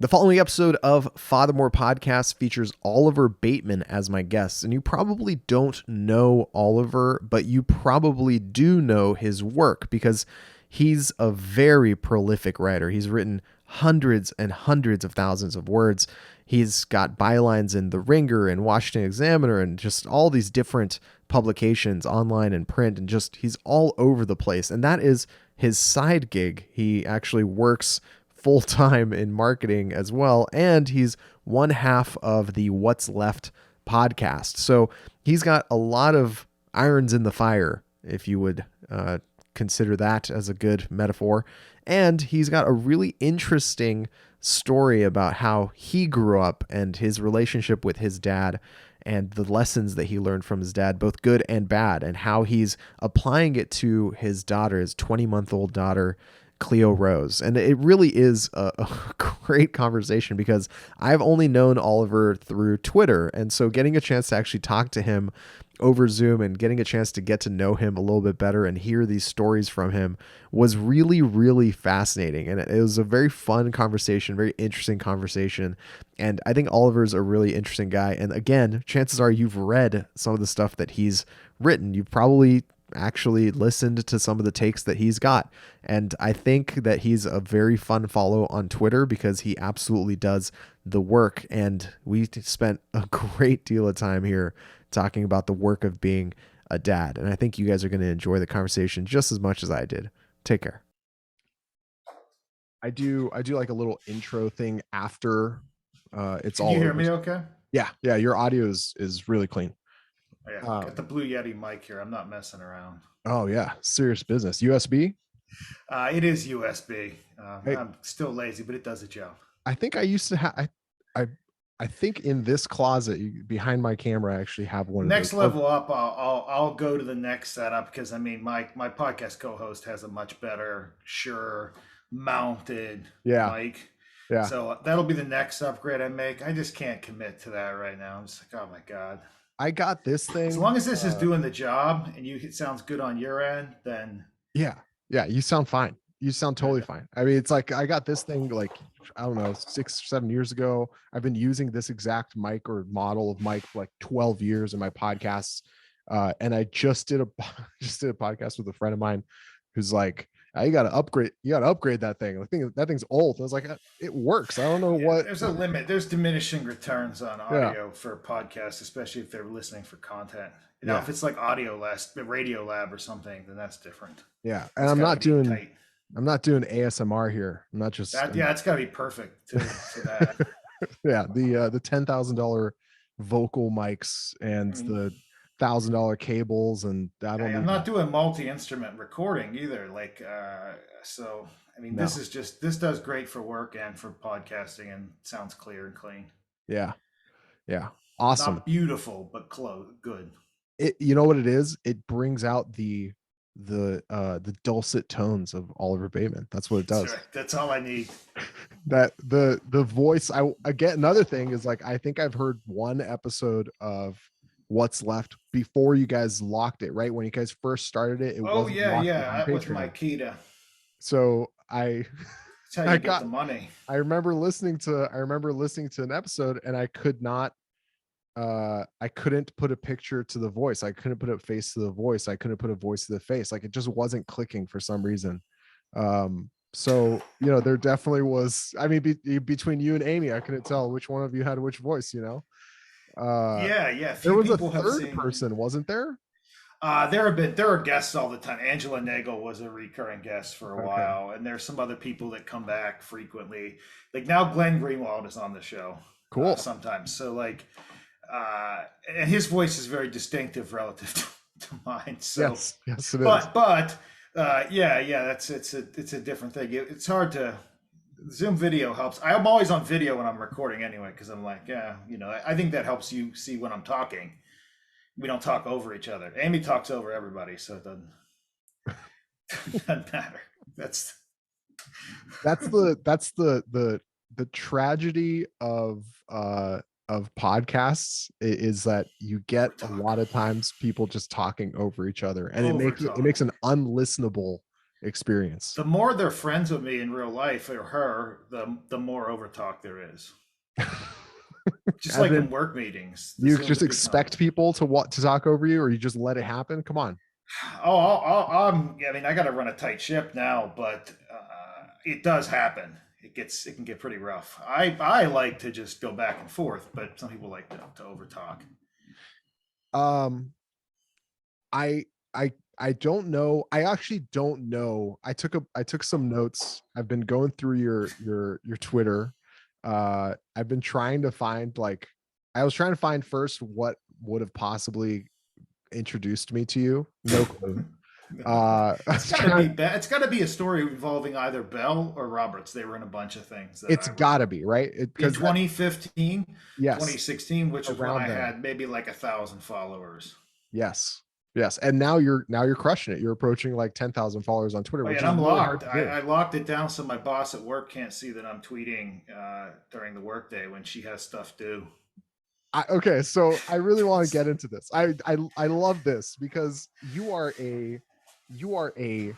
The following episode of Fathermore Podcast features Oliver Bateman as my guest. And you probably don't know Oliver, but you probably do know his work because he's a very prolific writer. He's written hundreds and hundreds of thousands of words. He's got bylines in The Ringer and Washington Examiner and just all these different publications online and print, and just he's all over the place. And that is his side gig. He actually works full time in marketing as well, and he's one half of the What's Left podcast. So he's got a lot of irons in the fire, if you would consider that as a good metaphor. And he's got a really interesting story about how he grew up and his relationship with his dad and the lessons that he learned from his dad, both good and bad, and how he's applying it to his daughter, his 20-month-old daughter, Cleo Rose. And it really is a great conversation because I've only known Oliver through Twitter. And so getting a chance to actually talk to him over Zoom and getting a chance to get to know him a little bit better and hear these stories from him was really, really fascinating. And it was a very fun conversation, very interesting conversation. And I think Oliver's a really interesting guy. And again, chances are you've read some of the stuff that he's written. You've probably actually listened to some of the takes that he's got. And I think that he's a very fun follow on Twitter because he absolutely does the work. And we spent a great deal of time here talking about the work of being a dad. And I think you guys are going to enjoy the conversation just as much as I did. Take care. I do like a little intro thing after it's Can all you hear over. me okay? Yeah. Your audio is really clean. Yeah, got the Blue Yeti mic here. I'm not messing around. Oh yeah, serious business. USB? It is USB. Hey, I'm still lazy, but it does a job. I think I used to have. I think in this closet behind my camera, I actually have one. Next of those. level up, I'll go to the next setup because I mean my podcast co-host has a much better, sure mounted mic. Yeah. So that'll be the next upgrade I make. I just can't commit to that right now. I'm just like, oh my god. I got this thing. As long as this is doing the job and it sounds good on your end, then yeah, you sound fine. You sound totally fine. I mean, it's like I got this thing like, I don't know, 6 or 7 years ago. I've been using this exact mic or model of mic for like 12 years in my podcasts. And I just did a podcast with a friend of mine who's like, you got to upgrade that thing. I think that thing's old. I was like, it works. I don't know what. There's a limit. There's diminishing returns on audio for podcasts, especially if they're listening for content. You know, if it's like Radio Lab or something, then that's different. Yeah, and I'm not doing ASMR here. I'm not just that. Yeah, it's got to be perfect for that. Yeah, the $10,000 vocal mics and the $1,000 cables, and I'm not doing multi-instrument recording either. Like, so I mean, this does great for work and for podcasting, and sounds clear and clean. Yeah, awesome. Not beautiful, but good. You know what it is? It brings out the dulcet tones of Oliver Bateman. That's what it does. That's all I need. That the voice. I get another thing is like I think I've heard one episode of What's Left before you guys locked it, right? When you guys first started it. That was my Kita. So that's how you get the money. I remember listening to an episode and I couldn't put a picture to the voice. I couldn't put a face to the voice. I couldn't put a voice to the face. Like it just wasn't clicking for some reason. So, there definitely was, I mean, between you and Amy, I couldn't tell which one of you had which voice, Yeah. There was a third person, wasn't there? There are guests all the time. Angela Nagel was a recurring guest for a while, and there's some other people that come back frequently. Like now, Glenn Greenwald is on the show. Cool. Sometimes, so like, and his voice is very distinctive relative to mine. So yes, it is. But it's a different thing. It's hard to. Zoom video helps. I'm always on video when I'm recording anyway, because I'm like, I think that helps you see when I'm talking. We don't talk over each other. Amy talks over everybody, so it doesn't matter. That's the tragedy of podcasts is that you get a lot of times people just talking over each other, and it makes an unlistenable experience. The more they're friends with me in real life or her, the more overtalk there is. Just As like in, in work meetings, the you Zooms just become. expect people to want to talk over you, or you just let it happen. Come on. Oh, I mean, I got to run a tight ship now, but it does happen. It can get pretty rough. I like to just go back and forth, but some people like to overtalk. Um, I I don't know. I actually don't know. I took some notes. I've been going through your Twitter. I've been trying to find like I was trying to find first what would have possibly introduced me to you. No clue. I It's was got to be trying, bad. It's got to be a story involving either Bell or Roberts. They were in a bunch of things that it's I was gotta be, right? in Because that 2015, yes, 2016, which was when around I then. had maybe like 1,000 followers. Yes. Yes. And now you're crushing it. You're approaching like 10,000 followers on Twitter, Oh, yeah, which and is I'm really hard locked. to do. I locked it down so my boss at work can't see that I'm tweeting during the workday when she has stuff due. Okay, so I really want to get into this. I love this because you are a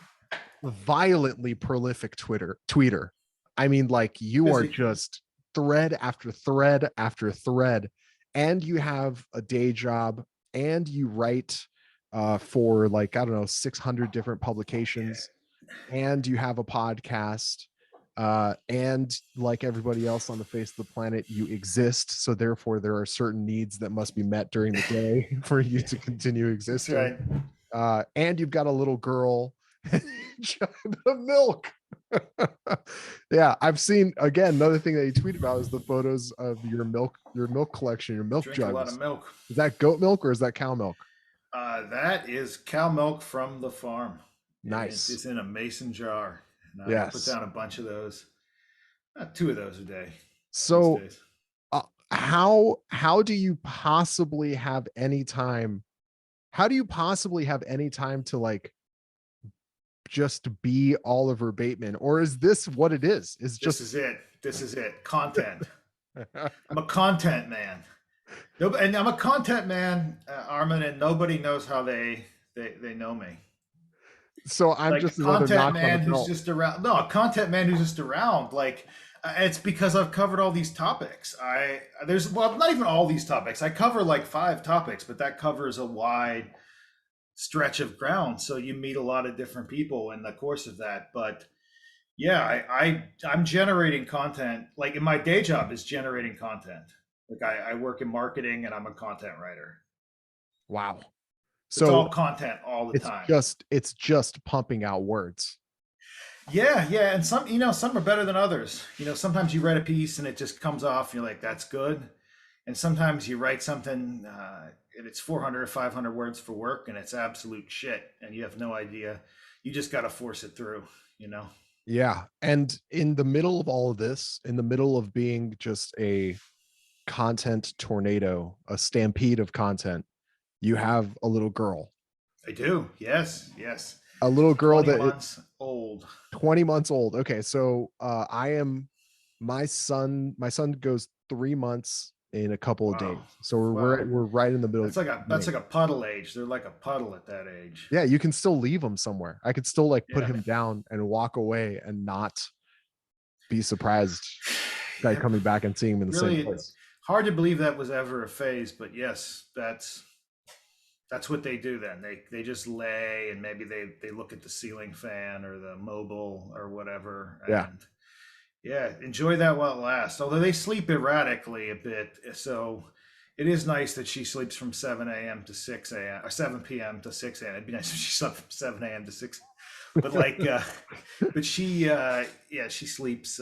violently prolific tweeter. I mean, like you are Busy. just thread after thread after thread, and you have a day job, and you write for like I don't know 600 different Yeah. publications, and you have a podcast, and like everybody else on the face of the planet, you exist, so therefore there are certain needs that must be met during the day for you to continue That's existing, right. and you've got a little girl the milk. Yeah, I've seen again another thing that you tweet about is the photos of your milk collection, your milk Drink a lot of jugs. milk. Is that goat milk or is that cow milk? That is cow milk from the farm, and it Nice. is in a mason jar. And I put Yes. down a bunch of those, two of those a day these So days. how do you possibly have any time, how do you possibly have any time to like just be Oliver Bateman, or is this what it is This just is it. This is it. Content. I'm a content man. No, and I'm a content man, Armin, and nobody knows how they know me. so I'm Like a just another content notch on the man who's belt. just around. No, a content man who's just around. Like it's because I've covered all these topics. There's well, not even all these topics. I cover like 5 topics, but that covers a wide stretch of ground. So you meet a lot of different people in the course of that. But yeah, I'm generating content. Like in my day job is generating content. Like I work in marketing and I'm a content writer. Wow. It's So all content all the time. it's just pumping out words. Yeah, yeah, and some are better than others. Sometimes you write a piece and it just comes off, and you're like, "That's good," and sometimes you write something and it's 400 or 500 words for work, and it's absolute shit, and you have no idea. You just got to force it through, you know. Yeah. And in the middle of all of this, in the middle of being just a content tornado, a stampede of content, you have a little girl. I do. Yes, yes. A little girl 20 that is months old. 20 months old. Okay, so I am my son goes 3 months in a couple of Wow, days. So wow. we're right in the middle. That's like a puddle age. They're like a puddle at that age. Yeah, you can still leave him somewhere. I could still like put Yeah. him down and walk away and not be surprised by Yep. coming back and seeing him in the same Really place. hard to believe that was ever a phase, but yes, that's what they do then. They just lay and maybe they look at the ceiling fan or the mobile or whatever, Yeah. and yeah, enjoy that while it lasts. Although they sleep erratically a bit, so it is nice that she sleeps from 7 a.m. to 6 a.m. or 7 p.m. to 6 a.m. It'd be nice if she slept from 7 a.m. to 6. But like, but she, yeah, she sleeps,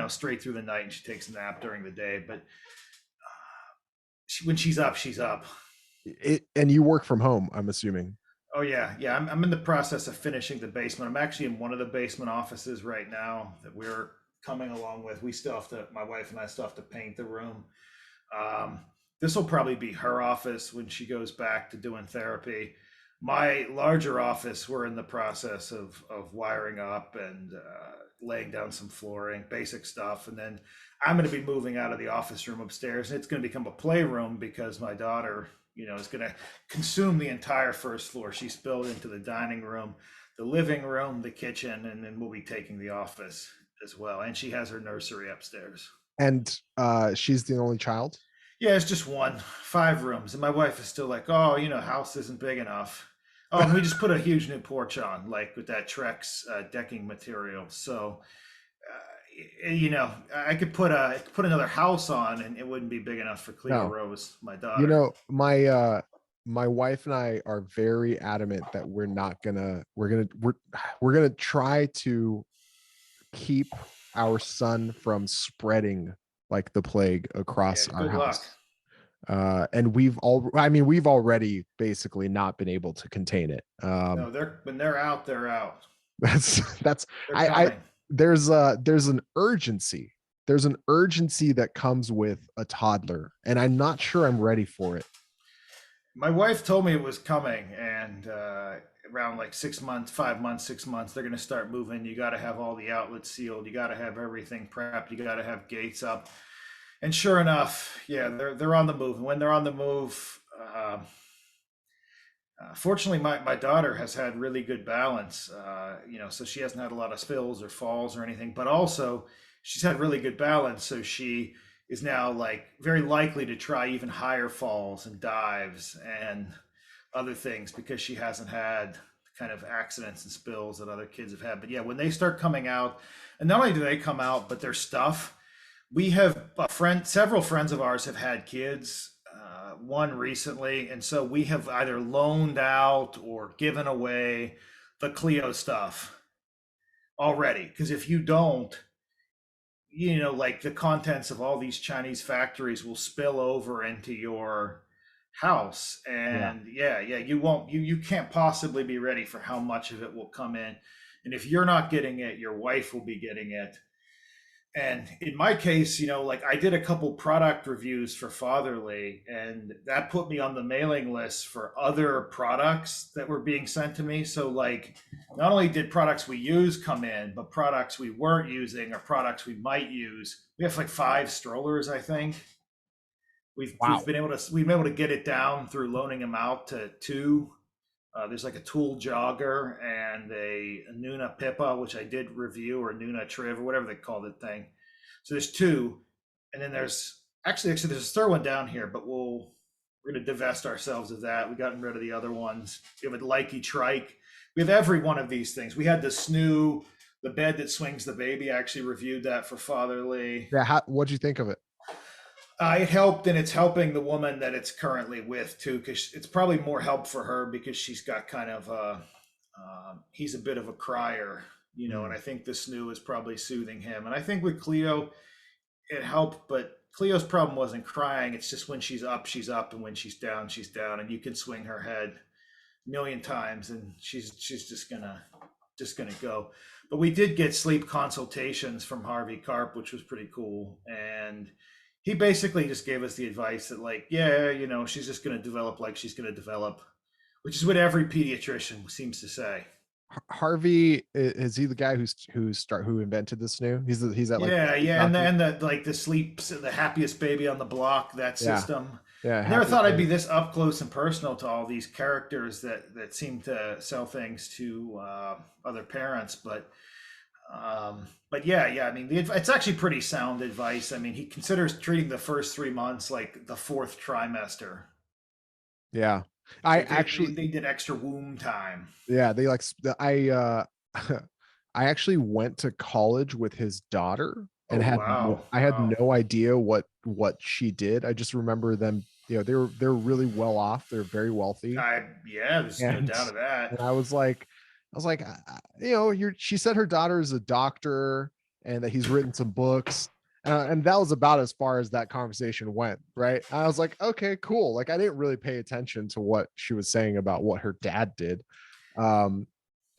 straight through the night, and she takes a nap during the day. But when she's up, she's up. And you work from home, I'm assuming. Oh yeah, yeah. I'm in the process of finishing the basement. I'm actually in one of the basement offices right now that we're coming along with. We still have to, my wife and I still have to paint the room. Um, this will probably be her office when she goes back to doing therapy. My larger office, we're in the process of wiring up and laying down some flooring, basic stuff, and then I'm going to be moving out of the office room upstairs, and it's going to become a playroom because my daughter, is going to consume the entire first floor. She spilled into the dining room. the living room, the kitchen, and then we'll be taking the office as well. And she has her nursery upstairs. And she's the only child. Yeah, it's just one, 5 rooms. And my wife is still like, oh, house isn't big enough. Oh, and we just put a huge new porch on, like with that Trex decking material. So, I could put another house on, and it wouldn't be big enough for Cleo No, Rose, my you daughter. know, my wife and I are very adamant that we're not gonna we're gonna try to keep our son from spreading like the plague across Yeah, our good luck. house. And we've already basically not been able to contain it. No, they're when they're out, they're out. That's They're I coming. there's an urgency. There's an urgency that comes with a toddler, and I'm not sure I'm ready for it. My wife told me it was coming, and around like 6 months, 5 months, 6 months, they're going to start moving. You got to have all the outlets sealed. You got to have everything prepped. You got to have gates up. And sure enough, yeah, they're on the move. And when they're on the move, fortunately, my daughter has had really good balance. So she hasn't had a lot of spills or falls or anything. But also, she's had really good balance, so she is now like very likely to try even higher falls and dives and other things because she hasn't had kind of accidents and spills that other kids have had. But yeah, when they start coming out, and not only do they come out, but their stuff. We have several friends of ours have had kids. One recently, and so we have either loaned out or given away the Clio stuff already. Because if you don't, like the contents of all these Chinese factories will spill over into your house, Yeah. and yeah, you won't, you can't possibly be ready for how much of it will come in. And if you're not getting it, your wife will be getting it. And in my case, like I did a couple product reviews for Fatherly, and that put me on the mailing list for other products that were being sent to me. So, like, not only did products we use come in, but products we weren't using or products we might use. We have like 5 strollers, I think. We've Wow. been able to get it down through loaning them out to two. There's like a tool jogger and a Nuna Pippa, which I did review, or Nuna Triv, or whatever they call that thing. So there's two, and then there's actually there's a third one down here, but we're gonna divest ourselves of that. We gotten rid of the other ones. We have a Likey Trike. We have every one of these things. We had the Snoo, the bed that swings the baby. I actually reviewed that for Fatherly. Yeah. What'd you think of it? It helped, and it's helping the woman that it's currently with too, because it's probably more help for her because she's got kind of he's a bit of a crier, and Mm. I think the snoo is probably soothing him. And I think with Cleo, it helped, but Cleo's problem wasn't crying. It's just when she's up, and when she's down, and you can swing her head a million times, and she's just gonna go. But we did get sleep consultations from Harvey Karp, which was pretty cool. And he basically just gave us the advice that, like, yeah, she's just gonna develop like she's gonna develop, which is what every pediatrician seems to say. Harvey, is he the guy who invented this new? He's that like the Yeah, sleep yeah, and doctor. the like the sleeps, the happiest baby on the block, that Yeah. system. Yeah. I never Happy thought I'd be birthday. this up close and personal to all these characters that seem to sell things to other parents, but yeah. I mean, it's actually pretty sound advice. I mean, he considers treating the first 3 months like the fourth trimester. Yeah. I Like they, actually they did extra womb time. yeah, they like I actually went to college with his daughter and Oh wow, I had wow. no idea what she did. I just remember them, they're really well off. They're very wealthy. Yeah, there's no And doubt of that. and I was like, she said her daughter is a doctor and that he's written some books. And that was about as far as that conversation went, right? I was like, okay, cool. Like I didn't really pay attention to what she was saying about what her dad did. Um,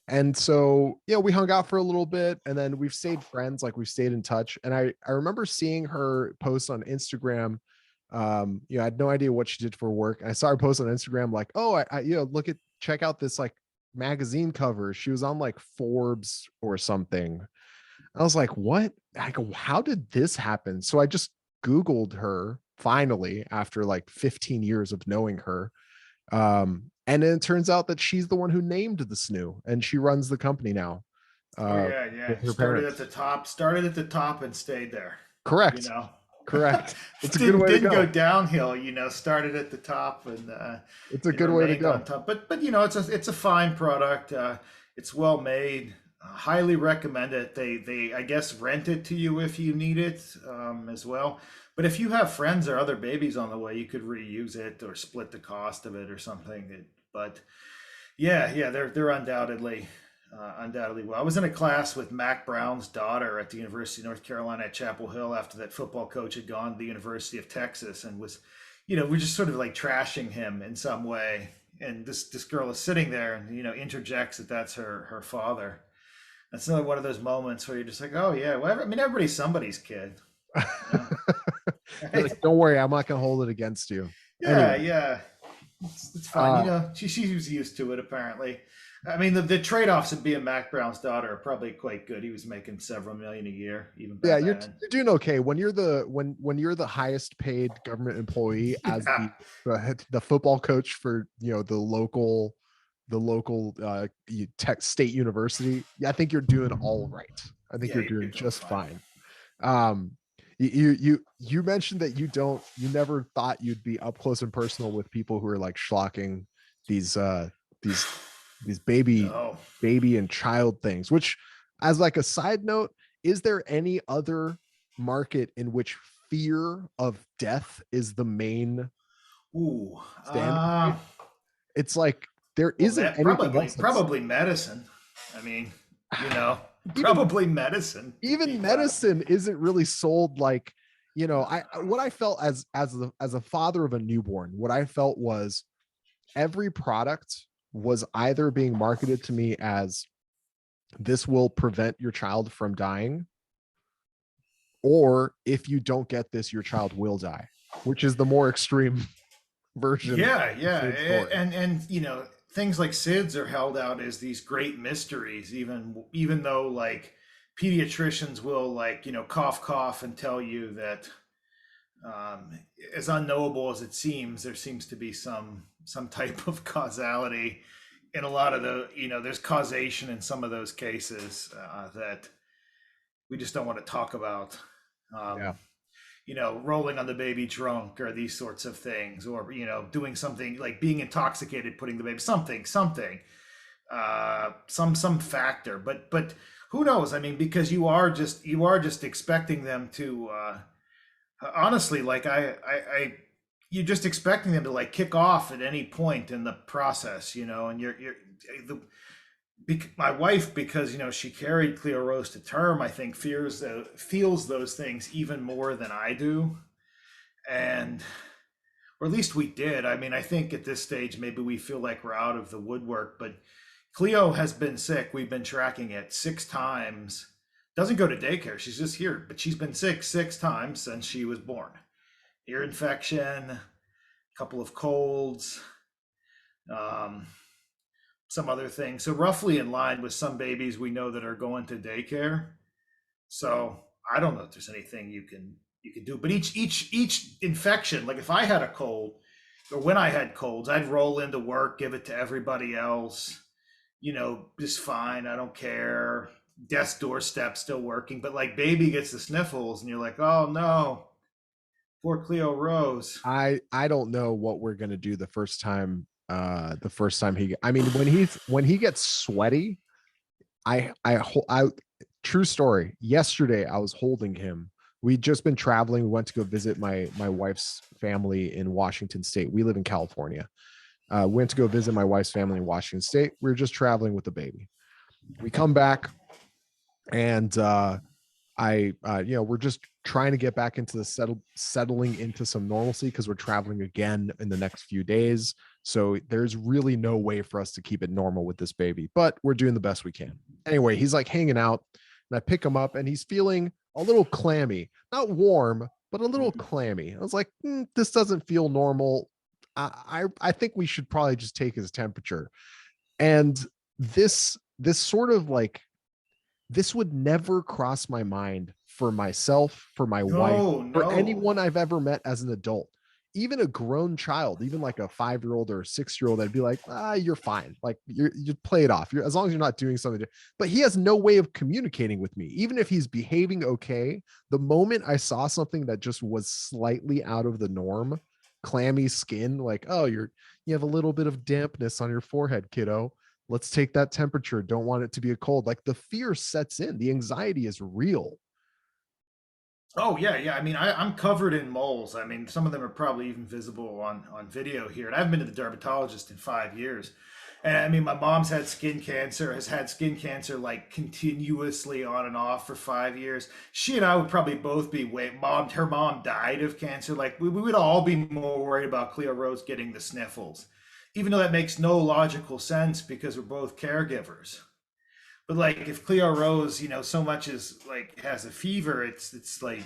and so we hung out for a little bit, and then we've stayed friends, like we've stayed in touch. And I remember seeing her post on Instagram. I had no idea what she did for work, and I saw her post on Instagram like, oh, check out this like magazine cover. She was on like Forbes or something. I was like, what? I go, how did this happen? So I just Googled her finally after like 15 years of knowing her. And then it turns out that she's the one who named the snoo, and she runs the company now Oh uh, yeah, yeah. with her parents. Started at the top and stayed there. You Correct. know, Correct. It's a good didn't way to didn't go go. downhill. Started at the top and It's a and good way to remained on go. top. But it's a fine product. It's well made. Highly recommend it. They I guess rent it to you if you need it as well. But if you have friends or other babies on the way, you could reuse it or split the cost of it or something. But yeah, yeah, they're undoubtedly well. I was in a class with Mac Brown's daughter at the University of North Carolina at Chapel Hill after that football coach had gone to the University of Texas and was, we're just sort of like trashing him in some way. And this girl is sitting there and interjects that that's her father. That's another one of those moments where you're just like, oh yeah, well, I mean everybody's somebody's kid, you know, You're right? like, don't worry, I'm not gonna hold it against you. Yeah, Anyway, yeah. It's fine. uh, She was used to it apparently. I mean, the trade-offs of being Mac Brown's daughter are probably quite good. He was making several million a year even yeah, back then. you're doing okay when you're when you're the highest paid government employee as Yeah, the football coach for the local tech state university. Yeah, I think you're doing all right. I think yeah, you're doing you're doing just fine. fine. Um, you mentioned that you never thought you'd be up close and personal with people who are like schlocking these these these No. baby and child things, which, as like a side note, is there any other market in which fear of death is the main Ooh. standard point? It's like there Well, isn't anything probably else that's probably medicine. I mean, you know, even probably medicine to even keep. medicine isn't really sold like, I what I felt as a father of a newborn, what I felt was every product was either being marketed to me as this will prevent your child from dying, or if you don't get this, your child will die, which is the more extreme version Yeah, of the yeah, same story. and things like SIDS are held out as these great mysteries, even though like pediatricians will like cough cough and tell you that um, as unknowable as it seems, there seems to be some type of causality in a lot of the there's causation in some of those cases that we just don't want to talk about. Yeah. Um, rolling on the baby drunk or these sorts of things, or doing something like being intoxicated, putting the baby something, some factor. But who knows? I mean, because you are just expecting them to honestly, like you're just expecting them to like kick off at any point in the process, and you're the my wife, because she carried Cleo Rose to term, I think feels those things even more than I do, and or at least we did. I mean, I think at this stage maybe we feel like we're out of the woodwork, but Cleo has been sick. We've been tracking it 6 times. Doesn't go to daycare. She's just here, but she's been sick 6 times since she was born. Ear infection, a couple of colds, um, some other things. So roughly in line with some babies we know that are going to daycare. So I don't know if there's anything you can do. But each infection, like if I had a cold or when I had colds, I'd roll into work, give it to everybody else, just fine. I don't care. Desk doorstep still working. But like baby gets the sniffles and you're like, oh no, poor Cleo Rose. I don't know what we're gonna do the first time I mean, when he gets sweaty, I true story. Yesterday I was holding him. We'd just been traveling. We went to go visit my wife's family in Washington State. We live in California. Went to go visit my wife's family in Washington State. We were just traveling with the baby. We come back, and we're just trying to get back into the settling into some normalcy because we're traveling again in the next few days. So there's really no way for us to keep it normal with this baby, but we're doing the best we can. Anyway, he's like hanging out, and I pick him up, and he's feeling a little clammy, not warm, but a little clammy. I was like, this doesn't feel normal. I think we should probably just take his temperature. And this sort of like this would never cross my mind for myself, for my wife, No, for no. anyone I've ever met as an adult. even a grown child, even like a 5-year old or a 6-year old, I'd be like, you're fine. Like you play it off. As long as you're not doing something. But he has no way of communicating with me, even if he's behaving okay. The moment I saw something that just was slightly out of the norm, clammy skin, like, oh, you have a little bit of dampness on your forehead, kiddo. Let's take that temperature. Don't want it to be a cold. Like the fear sets in. The anxiety is real. Oh yeah, yeah. I mean, I'm covered in moles. I mean, some of them are probably even visible on video here. And I haven't been to the dermatologist in 5 years. And I mean, my mom's had skin cancer, has had skin cancer like continuously on and off for 5 years. She and I would probably both be her mom died of cancer. Like we would all be more worried about Cleo Rose getting the sniffles, even though that makes no logical sense because we're both caregivers. But like if Cleo Rose, so much as like has a fever, it's like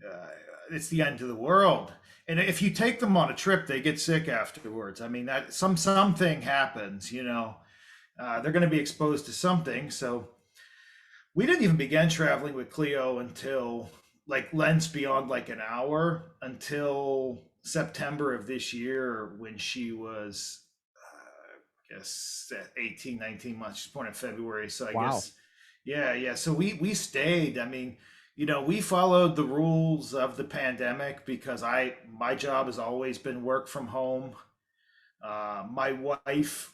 uh, it's the end of the world. And if you take them on a trip, they get sick afterwards. I mean that something happens. They're going to be exposed to something. So we didn't even begin traveling with Cleo until like lengths beyond like an hour until September of this year when she was I guess 18, 19 months. She's born in February. So I Wow. guess, yeah, yeah. So we stayed. I mean, we followed the rules of the pandemic because my job has always been work from home. My wife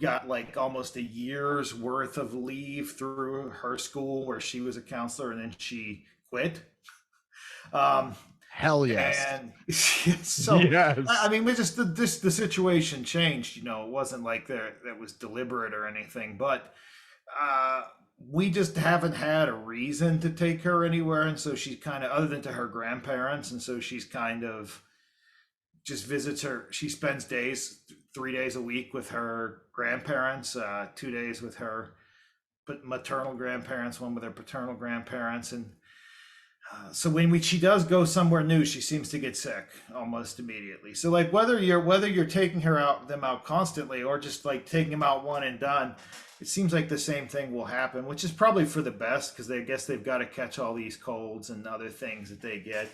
got like almost a year's worth of leave through her school where she was a counselor and then she quit. Um, Hell yes. and so I Yes. mean, we just the situation changed. It wasn't like that was deliberate or anything, but uh, we just haven't had a reason to take her anywhere, and so she's kind of other than to her grandparents, and so she's kind of just visits her. She spends 3 days a week with her grandparents, 2 days with her but maternal grandparents, one with her paternal grandparents, and so when she does go somewhere new, she seems to get sick almost immediately. So like whether you're taking them out constantly or just like taking them out one and done, it seems like the same thing will happen, which is probably for the best because they guess they've got to catch all these colds and other things that they get.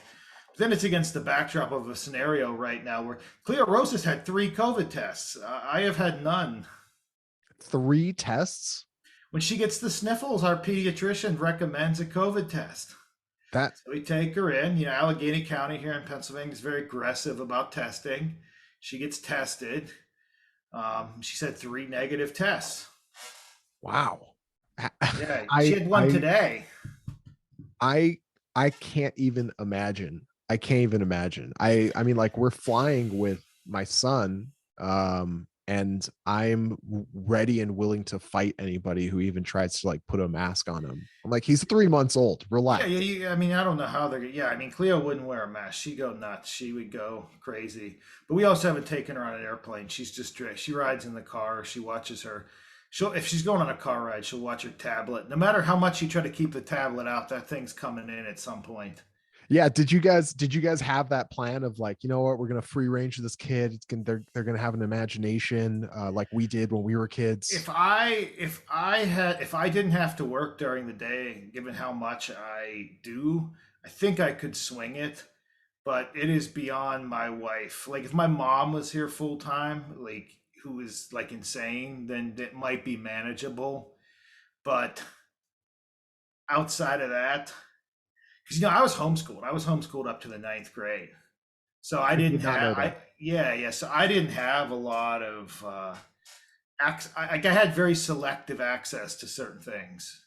But then it's against the backdrop of a scenario right now where Cleo Rose has had 3 COVID tests. I have had none. 3 tests? When she gets the sniffles, our pediatrician recommends a COVID test. That So we take her in. Allegheny County here in Pennsylvania is very aggressive about testing. She gets tested. She's had 3 negative tests. wow. Yeah, she I had one I today. I I can't even imagine. I can't even imagine. I mean, like we're flying with my son, and I'm ready and willing to fight anybody who even tries to like put a mask on him. I'm like, he's 3 months old. Yeah, Relax. yeah, yeah. I mean, I don't know how they're. Yeah, I mean, Cleo wouldn't wear a mask. She'd go nuts. She would go crazy. But we also haven't taken her on an airplane. She's just she rides in the car. She watches her. If she's going on a car ride, she'll watch her tablet. No matter how much you try to keep the tablet out, that thing's coming in at some point. Yeah, did you guys have that plan of like, you know what, we're gonna free range this kid. They're gonna have an imagination, like we did when we were kids. If I didn't have to work during the day, given how much I do, I think I could swing it. But it is beyond my wife. Like if my mom was here full time, like who is like insane, then it might be manageable. But outside of that, because I was homeschooled. I was homeschooled up to the ninth grade, so I I didn't did not have know that. yeah, yeah. So I didn't have a lot of like I had very selective access to certain things.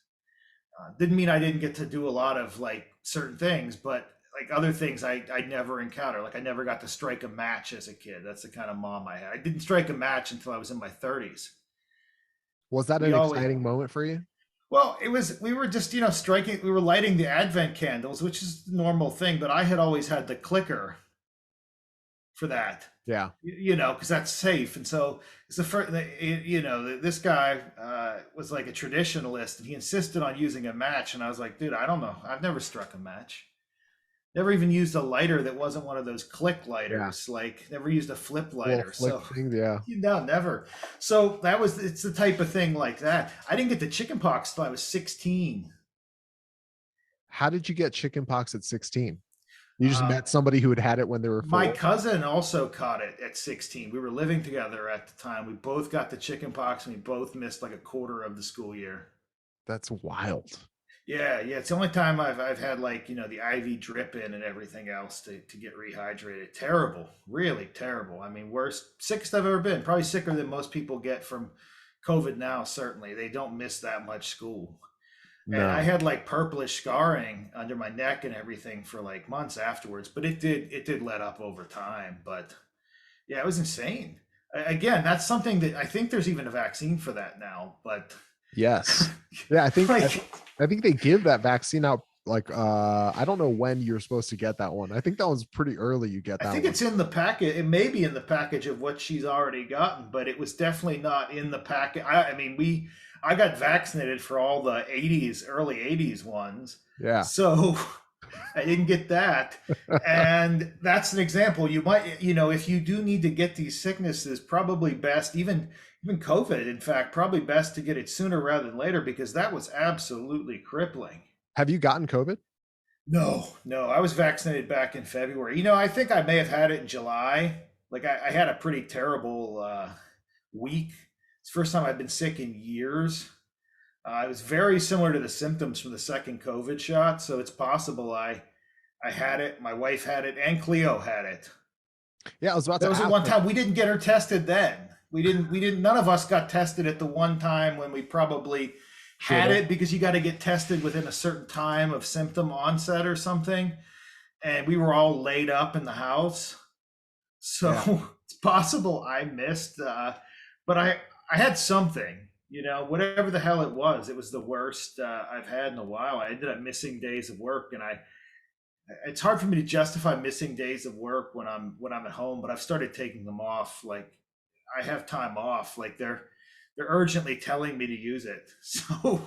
Didn't mean I didn't get to do a lot of like certain things, but like other things I never encountered. Like I never got to strike a match as a kid. That's the kind of mom I had. I didn't strike a match until I was in my 30s. Was that We an always exciting moment for you? Well, we were just striking. We were lighting the Advent candles, which is the normal thing. But I had always had the clicker for that. Yeah. Because that's safe. And so it's the first, this guy was like a traditionalist and he insisted on using a match. And I was like, dude, I don't know. I've never struck a match. Never even used a lighter that wasn't one of those click Yeah. lighters. Like, never used a flip Little lighter. flick So, things. Yeah. never. So it's the type of thing like that. I didn't get the chicken pox till I was 16. How did you get chicken pox at 16? You just met somebody who had had it when they were My 4? cousin also caught it at 16. We were living together at the time. We both got the chicken pox and we both missed like a quarter of the school year. That's wild. Yeah, yeah. It's the only time I've had like, the IV drip in and everything else to get rehydrated. Terrible, really terrible. I mean, worst, sickest I've ever been. Probably sicker than most people get from COVID now, certainly. They don't miss that much school. And I No. had like purplish scarring under my neck and everything for like months afterwards, but it did let up over time. But yeah, it was insane. Again, that's something that I think there's even a vaccine for that now, but Yes. Yeah, like I think they give that vaccine out like I don't know when you're supposed to get that one. I think that one's pretty early you get I that think one. it's in the packet. It may be in the package of what she's already gotten, but it was definitely not in the packet. I mean, I got vaccinated for all the '80s, early '80s ones, Yeah. so I didn't get that. And that's an example. You might, if you do need to get these sicknesses, probably best, even COVID, in fact, probably best to get it sooner rather than later because that was absolutely crippling. Have you gotten COVID? No, no, I was vaccinated back in February. I think I may have had it in July. Like I had a pretty terrible week. It's the first time I've been sick in years. It was very similar to the symptoms from the second COVID shot, so it's possible I had it, my wife had it, and Cleo had it. Yeah, I was about There to was the ask one like time we didn't get her tested then. We didn't none of us got tested at the one time when we probably should had have. it because you got to get tested within a certain time of symptom onset or something. And we were all laid up in the house. So Yeah. it's possible I missed, but I had something, whatever the hell it was. It was the worst I've had in a while. I ended up missing days of work, and it's hard for me to justify missing days of work when I'm at home. But I've started taking them off. Like I have time off. Like they're urgently telling me to use it. So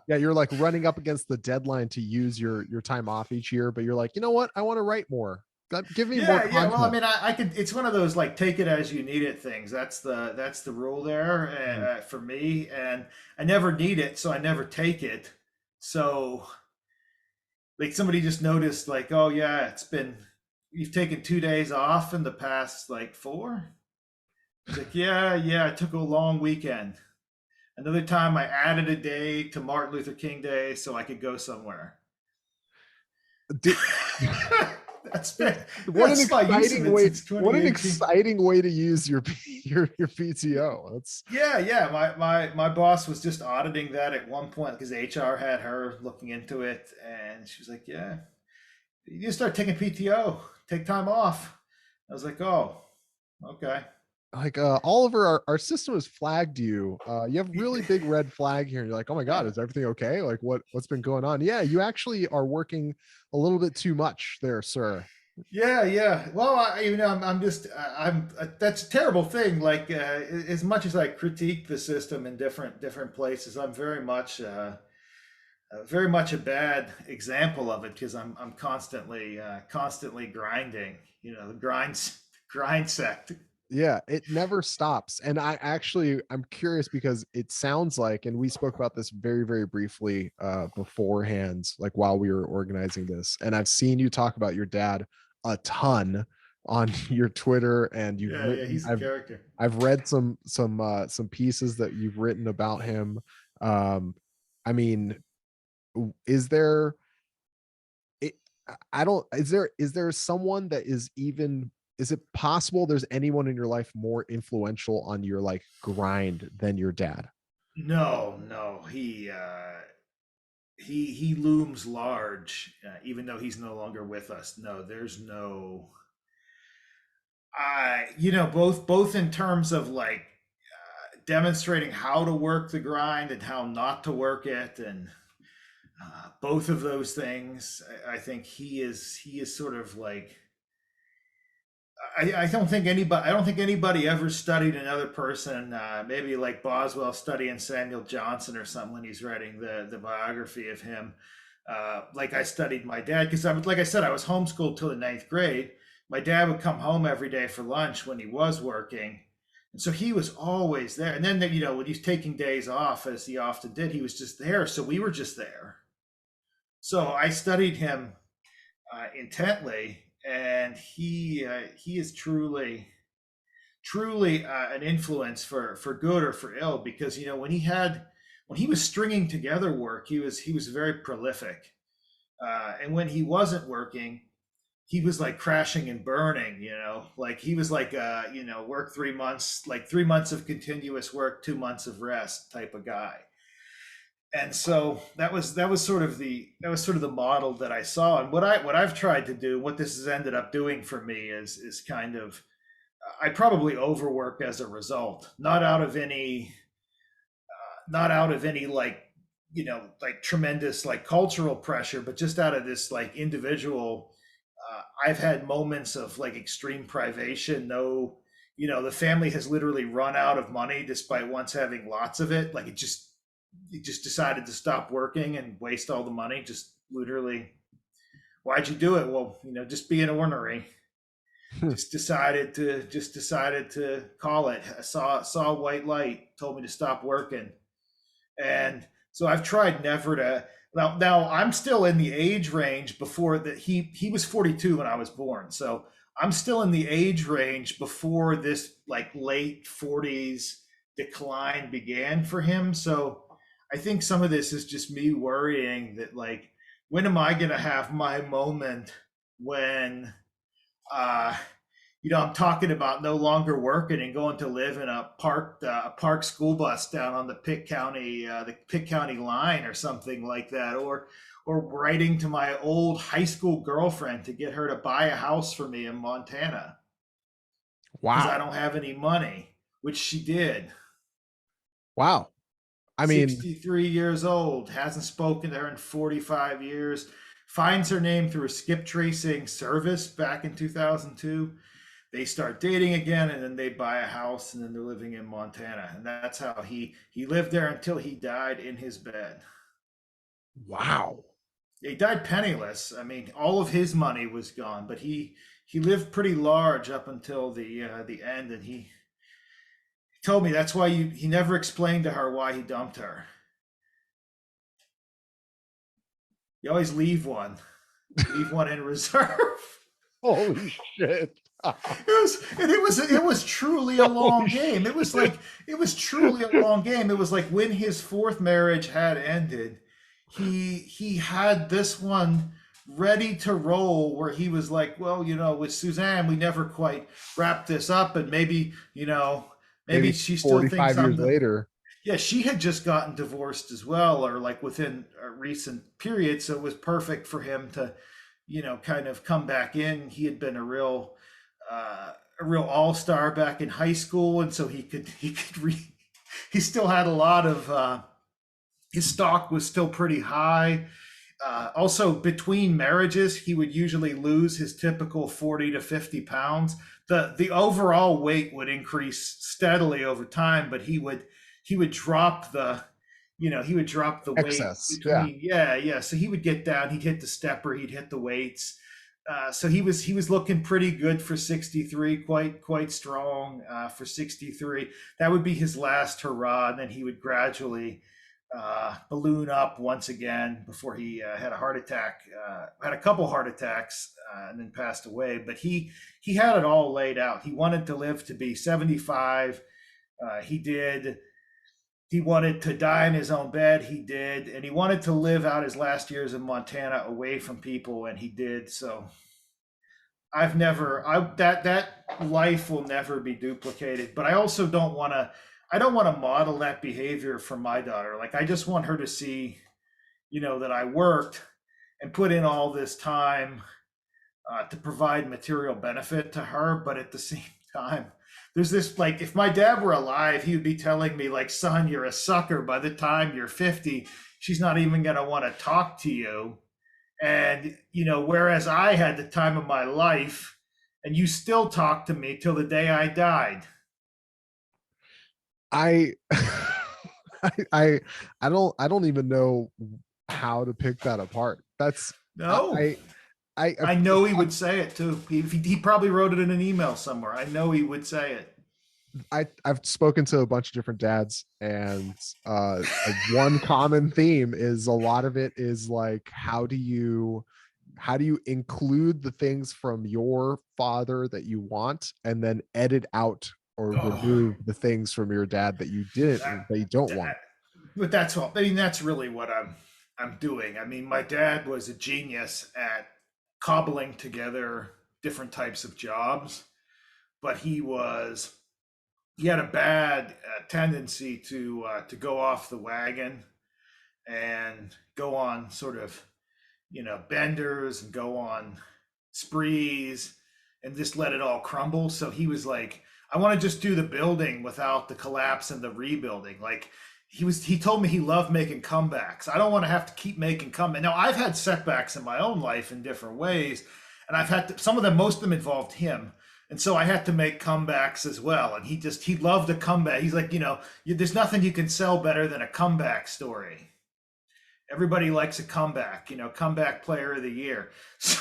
Yeah, you're like running up against the deadline to use your time off each year, but you're like, you know what? I want to write more. Give me more yeah, yeah. Well, I content. mean, I could. It's one of those like take it as you need it things. That's the rule there Mhm. for me, and I never need it, so I never take it. So like somebody just noticed, like, oh yeah, you've taken 2 days off in the past like four. I was like, yeah, yeah, I took a long weekend. Another time I added a day to Martin Luther King Day so I could go somewhere. Did, That's been what an that's my use of exciting it way! since What an 2018. exciting way to use your PTO. That's Yeah, yeah. My boss was just auditing that at one point because HR had her looking into it, and she was like, "Yeah, you just start taking PTO, take time off." I was like, "Oh, okay." like Oliver, our system has flagged you. You have really big red flag here. You're like, oh my god, Yeah, is everything okay? Like what's been going on? Yeah, you actually are working a little bit too much there, sir. yeah, yeah. Well, I'm just, that's a terrible thing. Like, as much as I critique the system in different places, I'm very much a bad example of it because I'm constantly grinding. The grind sect. Yeah, it never stops. And I'm curious because it sounds like, and we spoke about this very, very briefly beforehand, like while we were organizing this. And I've seen you talk about your dad a ton on your Twitter, and you've Yeah, yeah. written, He's a character. I've read some pieces that you've written about him. Um, I mean, is there it, I don't is there someone that is even is it possible there's anyone in your life more influential on your like grind than your dad? No, no. He looms large, even though he's no longer with us. No, there's no. Both in terms of like demonstrating how to work the grind and how not to work it, and both of those things. I think he is sort of like. I don't think anybody ever studied another person. Maybe like Boswell studying Samuel Johnson or something when he's writing the biography of him. Like I studied my dad because like I said, I was homeschooled till the ninth grade. My dad would come home every day for lunch when he was working, and so he was always there. And then when he's taking days off, as he often did, he was just there. So we were just there. So I studied him intently, and he is truly an influence for good or for ill, because when he was stringing together work, he was very prolific, and when he wasn't working, he was like crashing and burning, like he was like work 3 months, like 3 months of continuous work, 2 months of rest type of guy. And so that was sort of the model that I saw. And what I've tried to do, what this has ended up doing for me is kind of, I probably overwork as a result, not out of any like, like tremendous like cultural pressure, but just out of this like individual. I've had moments of like extreme privation. No, the family has literally run out of money despite once having lots of it. Like it just decided to stop working and waste all the money. Just literally, why'd you do it? Well, just be an ornery. Just decided to call it. I saw a white light, told me to stop working. And so I've tried never to. Now I'm still in the age range before that. He was 42 when I was born, so I'm still in the age range before this like late 40s decline began for him. So I think some of this is just me worrying that, like, when am I going to have my moment when uh I'm talking about no longer working and going to live in a park school bus down on the Pitt County line or something like that, or writing to my old high school girlfriend to get her to buy a house for me in Montana because I Wow. don't have any money, which she did. Wow. I mean, 63 years old, hasn't spoken to her in 45 years, finds her name through a skip tracing service back in 2002. They start dating again, and then they buy a house, and then they're living in Montana, and that's how he lived there until he died in his bed. wow. He died penniless. I mean, all of his money was gone, but he lived pretty large up until the end, and he told me that's why he never explained to her why he dumped her. You always leave one in reserve. Holy shit. It was truly a long Holy game. It was shit. like it was truly a long game. It was like when his fourth marriage had ended, he had this one ready to roll, where he was like, well, with Suzanne, we never quite wrapped this up, and maybe Maybe she still thinks 45 years I'm the. later. Yeah, she had just gotten divorced as well, or like within a recent period, so it was perfect for him to, kind of come back in. He had been a real all-star back in high school, and so he still had a lot of his stock was still pretty high. Also, between marriages, he would usually lose his typical 40 to 50 pounds. The overall weight would increase steadily over time, but he would drop the weight Excess. Yeah. between. Yeah, yeah. So he would get down, he'd hit the stepper, he'd hit the weights. So he was looking pretty good for 63, quite strong for 63. That would be his last hurrah, and then he would gradually balloon up once again before he had a heart attack, had a couple heart attacks, and then passed away. But he had it all laid out. He wanted to live to be 75. He did. He wanted to die in his own bed. He did, and he wanted to live out his last years in Montana away from people, and he did. So I've never I that life will never be duplicated. But I also don't want to model that behavior for my daughter. Like, I just want her to see, that I worked and put in all this time to provide material benefit to her, but at the same time, there's this, like, if my dad were alive, he would be telling me, like, son, you're a sucker. By the time you're 50, she's not even going to want to talk to you. And, whereas I had the time of my life, and you still talk to me till the day I died. I I I don't even know how to pick that apart. That's No, I I know he would say it too. He probably wrote it in an email somewhere. I know he would say it. I've spoken to a bunch of different dads, and like one common theme is a lot of it is like, how do you how do you include the things from your father that you want and then edit out or Oh, remove the things from your dad that you didn't that you don't want? that, but that's all. I mean, that's really what I'm doing. I mean, my dad was a genius at cobbling together different types of jobs, but he had a bad tendency to go off the wagon and go on sort of benders and go on sprees and just let it all crumble. So he was like, I want to just do the building without the collapse and the rebuilding. Like he told me he loved making comebacks. I don't want to have to keep making comebacks. Now I've had setbacks in my own life in different ways, and I've had to, some of them, most of them involved him. And so I had to make comebacks as well. And he loved a comeback. He's like, there's nothing you can sell better than a comeback story. Everybody likes a comeback, comeback player of the year. So,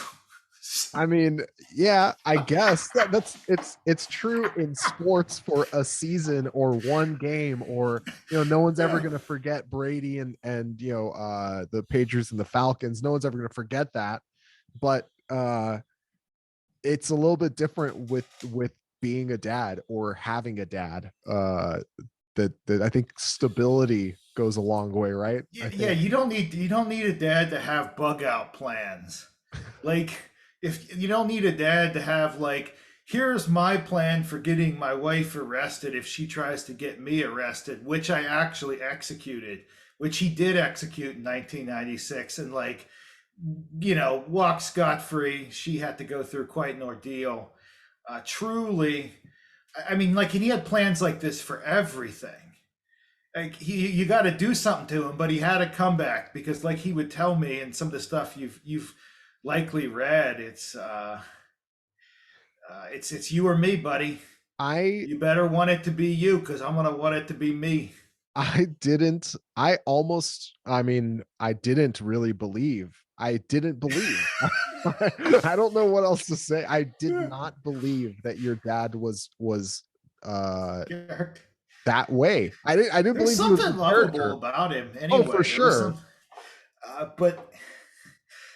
I mean, yeah, I guess that's it's true in sports for a season or one game, or no one's ever yeah, going to forget Brady and the Patriots and the Falcons. No one's ever going to forget that. But it's a little bit different with being a dad or having a dad. That I think stability goes a long way, right? yeah, I yeah. think You don't need a dad to have bug out plans. Like if you don't need a dad to have like, here's my plan for getting my wife arrested if she tries to get me arrested, which I actually executed, which he did execute in 1996, and like, walk scot free. She had to go through quite an ordeal. Truly, I mean, like, and he had plans like this for everything. Like you got to do something to him, but he had a comeback because, like he would tell me, and some of the stuff you've likely read, it's you or me, buddy. I You better want it to be you because I'm gonna want it to be me. I mean, I didn't really believe. I didn't believe. I don't know what else to say. I did not believe that your dad was uh that way. I didn't There's believe he was something the lovable character. about him, Oh, for anyway. There was sure. some, but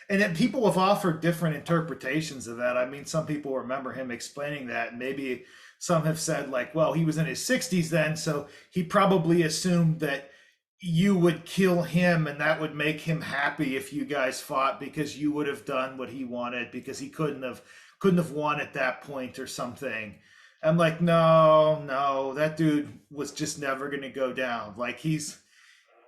and then people have offered different interpretations of that. I mean, some people remember him explaining that, and maybe some have said, like, well, he was in his 60s then, so he probably assumed that you would kill him and that would make him happy if you guys fought because you would have done what he wanted because he couldn't have won at that point or something. I'm like, no, no, that dude was just never going to go down. Like if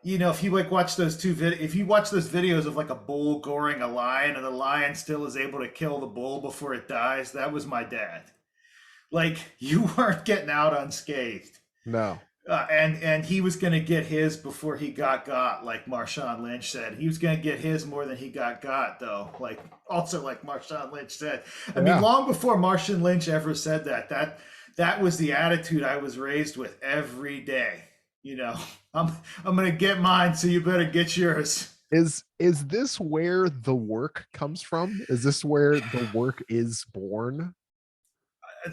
you like watch if you watch those videos of like a bull goring a lion and the lion still is able to kill the bull before it dies, that was my dad. Like you weren't getting out unscathed. No. And he was going to get his before he got, like Marshawn Lynch said. He was going to get his more than he got, though. Like also, like Marshawn Lynch said. I mean, Yeah. long before Marshawn Lynch ever said that was the attitude I was raised with every day. You know, I'm going to get mine, so you better get yours. Is this where the work comes from? Is this where the work is born?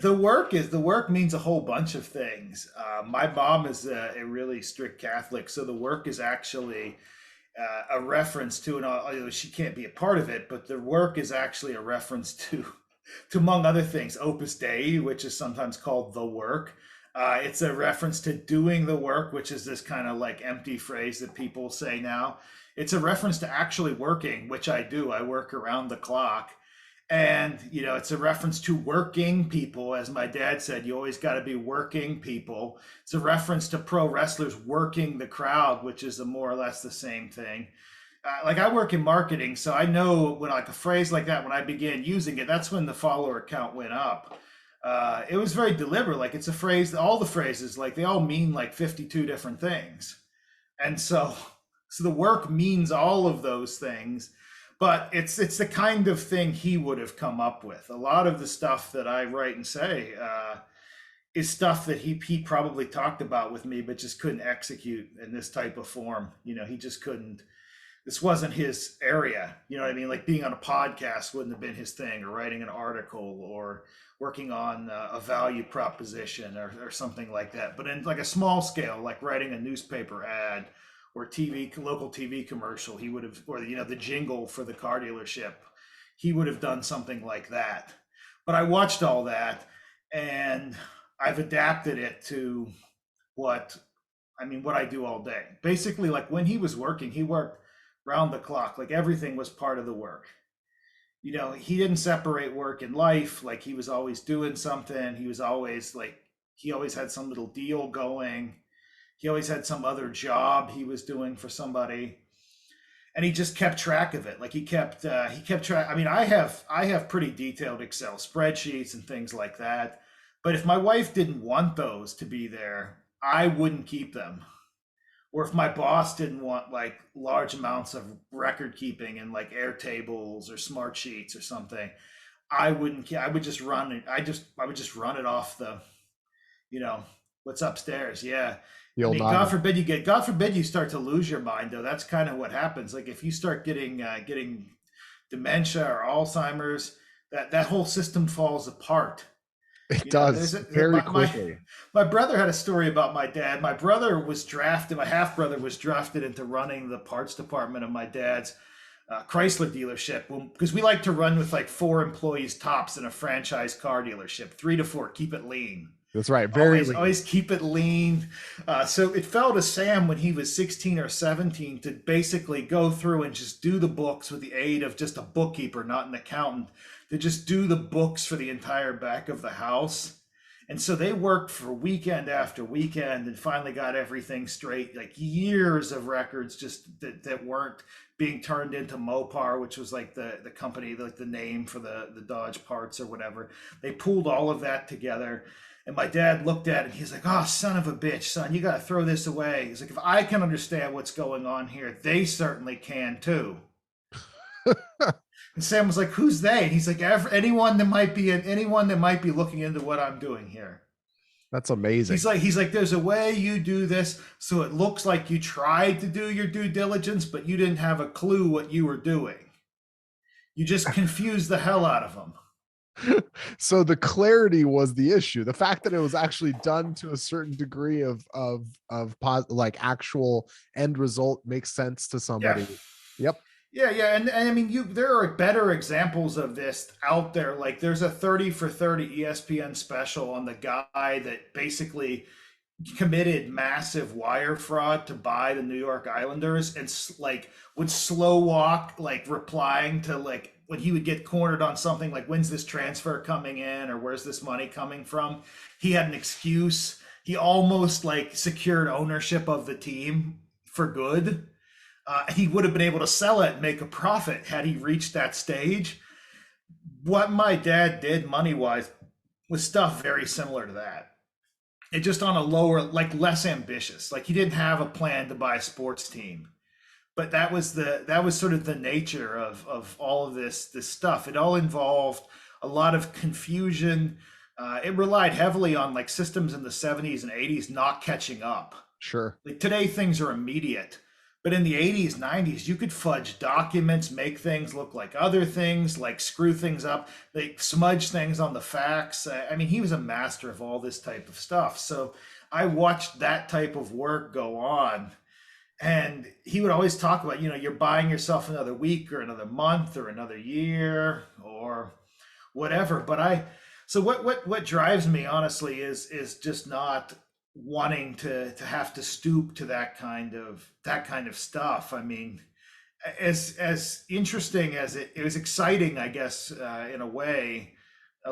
The work means a whole bunch of things. My mom is a really strict Catholic, so the work is actually a reference to, and although she can't be a part of it, but the work is actually a reference to among other things, Opus Dei, which is sometimes called the work. It's a reference to doing the work, which is this kind of like empty phrase that people say now. It's a reference to actually working, which I do. I work around the clock. And, it's a reference to working people. As my dad said, you always got to be working people. It's a reference to pro wrestlers working the crowd, which is more or less the same thing. Like I work in marketing, so I know when like a phrase like that, when I began using it, that's when the follower count went up. It was very deliberate. Like it's a phrase, all the phrases, like they all mean like 52 different things. And so the work means all of those things, but it's the kind of thing he would have come up with. A lot of the stuff that I write and say is stuff that he probably talked about with me, but just couldn't execute in this type of form. He just couldn't. This wasn't his area. You know what I mean? Like being on a podcast wouldn't have been his thing, or writing an article, or working on a value proposition, or something like that. But in like a small scale, like writing a newspaper ad or local TV commercial, he would have, or the jingle for the car dealership, he would have done something like that. But I watched all that, and I've adapted it to what what I do all day. Basically, like when he was working, he worked round the clock. Like everything was part of the work. He didn't separate work and life. Like he was always doing something. He always had some little deal going. He always had some other job he was doing for somebody, and he just kept track of it. Like he kept track. I have pretty detailed Excel spreadsheets and things like that. But if my wife didn't want those to be there, I wouldn't keep them. Or if my boss didn't want like large amounts of record keeping and like Airtables or smart sheets or something, I wouldn't. I would just run it. I would just run it off the you know what's upstairs. Yeah. The I old mean, God noggin. forbid God forbid you start to lose your mind, though. That's kind of what happens. Like if you start getting dementia or Alzheimer's, that whole system falls apart. It You know, does very my quickly. my brother had a story about my dad. My brother was drafted. My half brother was drafted into running the parts department of my dad's Chrysler dealership, because we like to run with like 4 employees tops in a franchise car dealership, 3 to 4, keep it lean. That's right. Very lean. Always keep it lean. So it fell to Sam when he was 16 or 17 to basically go through and just do the books with the aid of just a bookkeeper, not an accountant, to just do the books for the entire back of the house. And so they worked for weekend after weekend and finally got everything straight, like years of records just that weren't being turned into Mopar, which was like the company, like the name for the Dodge parts or whatever. They pulled all of that together. And my dad looked at it. He's like, "Oh, son of a bitch, son, you got to throw this away." He's like, "If I can understand what's going on here, they certainly can too." And Sam was like, "Who's they?" And he's like, anyone that might be looking into what I'm doing here." That's He's amazing. like, he's like, "There's a way you do this, so it looks like you tried to do your due diligence, but you didn't have a clue what you were doing. You just confused the hell out of them." So the clarity was the issue. The fact that it was actually done to a certain degree like actual end result makes sense to Yeah. somebody. Yep. Yeah, and I mean, there are better examples of this out there. Like, there's a 30 for 30 ESPN special on the guy that basically committed massive wire fraud to buy the New York Islanders, and like would slow walk, like replying to like when he would get cornered on something like, "When's this transfer coming in?" or "Where's this money coming from?" He had an excuse. He almost like secured ownership of the team for good. He would have been able to sell it and make a profit had he reached that stage. What my dad did money wise was stuff very similar to that. It just on a lower, like less ambitious. Like he didn't have a plan to buy a sports team, but that was sort of the nature of all of this stuff. It all involved a lot of confusion. It relied heavily on like systems in the 70s and 80s not catching up. Sure. Like today, things are immediate. But in the 80s, 90s, you could fudge documents, make things look like other things, like screw things up, like smudge things on the facts. I mean, he was a master of all this type of stuff. So I watched that type of work go on. And he would always talk about, you're buying yourself another week or another month or another year or whatever. So what drives me honestly is just not wanting to have to stoop to that kind of stuff. I mean, as interesting as it was exciting, I guess, in a way.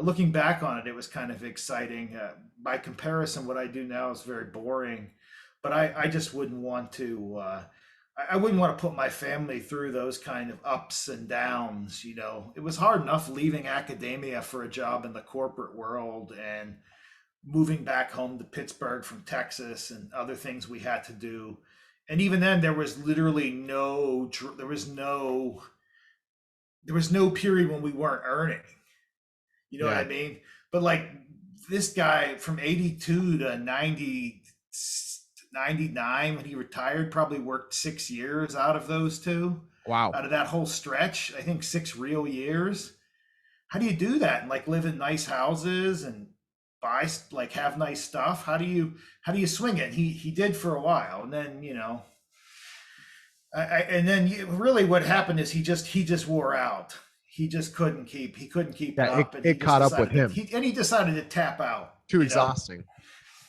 Looking back on it, it was kind of exciting. By comparison, what I do now is very boring. But I just wouldn't want to. I wouldn't want to put my family through those kind of ups and downs. It was hard enough leaving academia for a job in the corporate world and moving back home to Pittsburgh from Texas and other things we had to do. And even then, there was literally there was no period when we weren't earning. You know what Yeah. I mean? But like this guy from 82 to 99 when he retired probably worked 6 years out of those two, Wow. out of that whole stretch. I think 6 real years. How do you do that and like live in nice houses and like have nice stuff? How do you swing it? He did for a while, and then and then really what happened is he just wore out. he just couldn't keep it Yeah, up, and it caught up with him. he decided to tap out. Too You know, exhausting.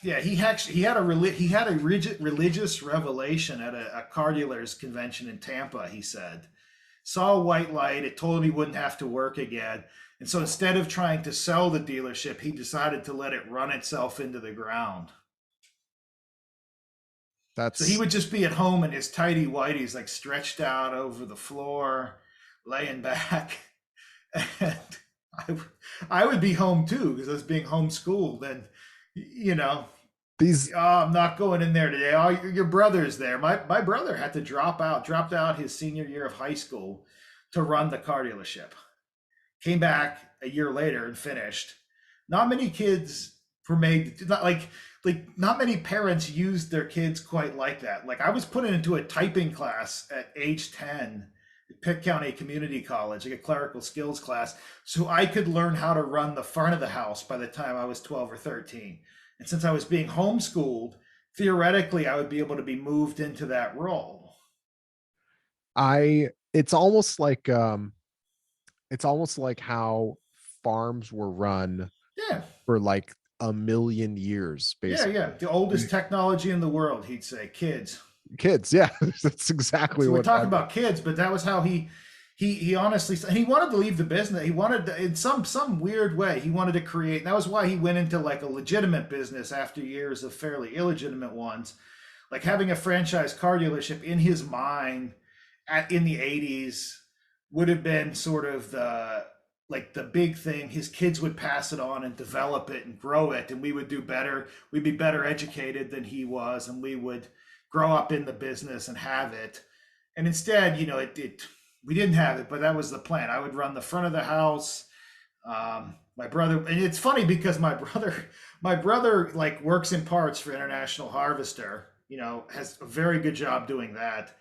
yeah, he had a rigid religious revelation at a car dealers convention in Tampa. He said saw a white light. It told him he wouldn't have to work again, and so instead of trying to sell the dealership, he decided to let it run itself into the ground. So he That's would just be at home in his tidy whities, like stretched out over the floor, laying back. And I, I would be home too because I was being homeschooled. And, you know, these oh, I'm not going in there today. Oh, your brother's there. My brother had to dropped out his senior year of high school to run the car dealership. Came back a year later and finished. Not many kids were made, not not many parents used their kids quite like that. Like I was put into a typing class at age 10 at Pitt County Community College, like a clerical skills class, so I could learn how to run the front of the house by the time I was 12 or 13. And since I was being homeschooled, theoretically I would be able to be moved into that role. I it's almost like how farms were run Yeah. for like a million years, Yeah, basically. yeah. The oldest technology in the world, he'd say, kids. Kids, yeah. That's exactly So we what talk I mean. about kids, but that was how he honestly, and he wanted to leave the business. He wanted to, in some weird way, he wanted to create. And that was why he went into like a legitimate business after years of fairly illegitimate ones, like having a franchise car dealership in his mind in the 80s would have been sort of the big thing. His kids would pass it on and develop it and grow it, and we would do better. We'd be better educated than he was, and we would grow up in the business and have it. And instead, it we didn't have it, but that was the plan. I would run the front of the house. My brother, and it's funny because my brother like works in parts for International Harvester. Has a very good job doing that,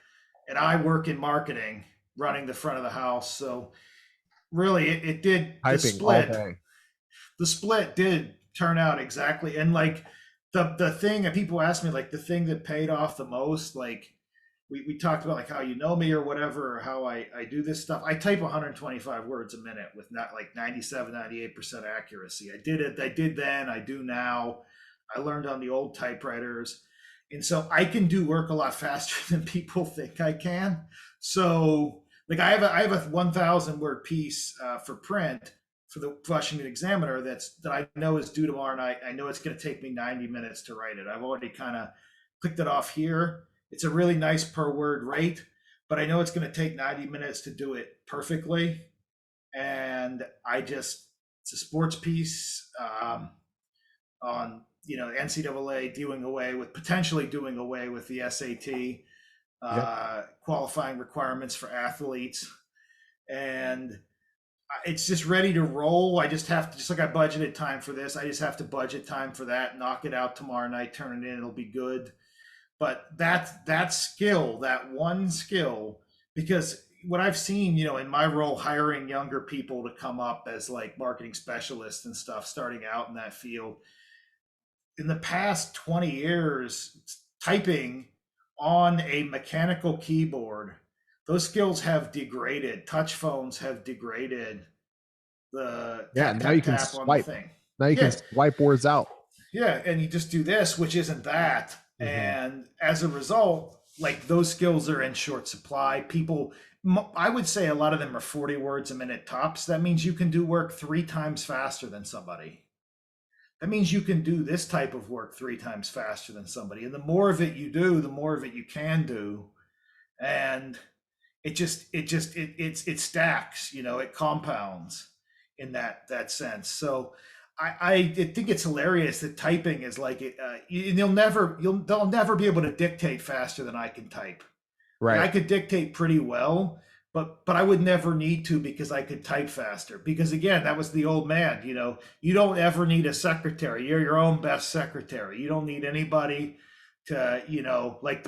and I work in marketing, running the front of the house. So really, it did Typing all day. the split did turn out exactly, and like the thing, and people ask me like the thing that paid off the most, like we talked about like how you know me or whatever, or how I do this stuff. I type 125 words a minute with not like 97, 98% accuracy. I did then, I do now. I learned on the old typewriters. And so I can do work a lot faster than people think I can. So like I have a 1,000 word piece for print for the Washington Examiner that I know is due tomorrow night. I know it's going to take me 90 minutes to write it. I've already kind of clicked it off here. It's a really nice per word rate, but I know it's going to take 90 minutes to do it perfectly. And it's a sports piece on NCAA potentially doing away with the SAT Yep. qualifying requirements for athletes, and it's just ready to roll. I just have to, just like I budgeted time for this, I just have to budget time for that, knock it out tomorrow night, turn it in, it'll be good. But that skill, that one skill, because what I've seen, in my role hiring younger people to come up as like marketing specialists and stuff, starting out in that field, in the past 20 years, typing on a mechanical keyboard, those skills have degraded. Touch phones have degraded the Yeah, tap, now you tap, can tap on the swipe. thing. Now you can Yeah. swipe words out. Yeah. And you just do this, which isn't that. Mm-hmm. And as a result, like those skills are in short supply. I would say a lot of them are 40 words a minute tops. That means you can do work 3 times faster than somebody. That means you can do this type of work 3 times faster than somebody. And the more of it you do, the more of it you can do. And it stacks, it compounds in that sense. So I think it's hilarious that typing is like it. They'll never be able to dictate faster than I can type. Like I Right. could dictate pretty well, but I would never need to because I could type faster. Because again, that was the old man. You don't ever need a secretary. You're your own best secretary. You don't need anybody to, like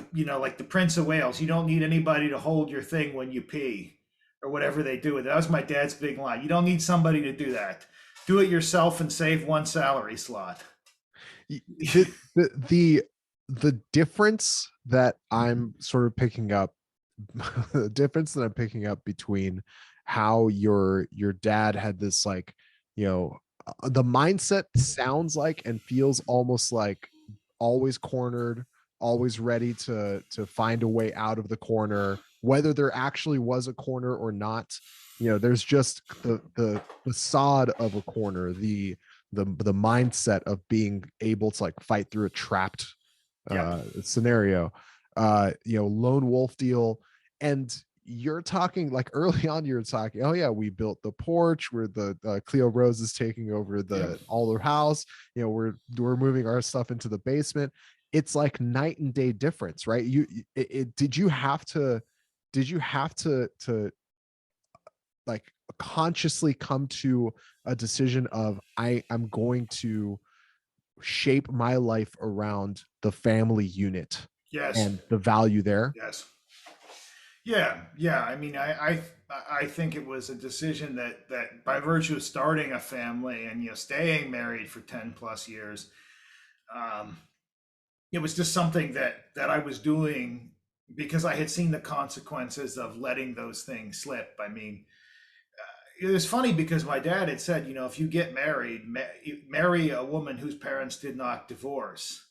the Prince of Wales. You don't need anybody to hold your thing when you pee or whatever they do with it. That was my dad's big line. You don't need somebody to do that. Do it yourself and save one salary slot. The difference that I'm sort of picking up, the difference that I'm picking up between how your dad had this like, you know, the mindset sounds like and feels almost like always cornered, always ready to find a way out of the corner, whether there actually was a corner or not. You know, there's just the facade of a corner, the mindset of being able to like fight through a trapped Yep. scenario, you know, lone wolf deal. And you're talking like early on, you're talking, oh yeah, we built the porch where the Cleo Rose is taking over Yep. the all the house. You know, we're moving our stuff into the basement. It's like night and day difference, right? Did you have to to like consciously come to a decision of I'm going to shape my life around the family unit Yes. and the value there? Yes. Yeah. Yeah. I mean, I think it was a decision that by virtue of starting a family and staying married for 10 plus years, um, it was just something that I was doing because I had seen the consequences of letting those things slip. I mean, it was funny because my dad had said, if you get married, marry a woman whose parents did not divorce.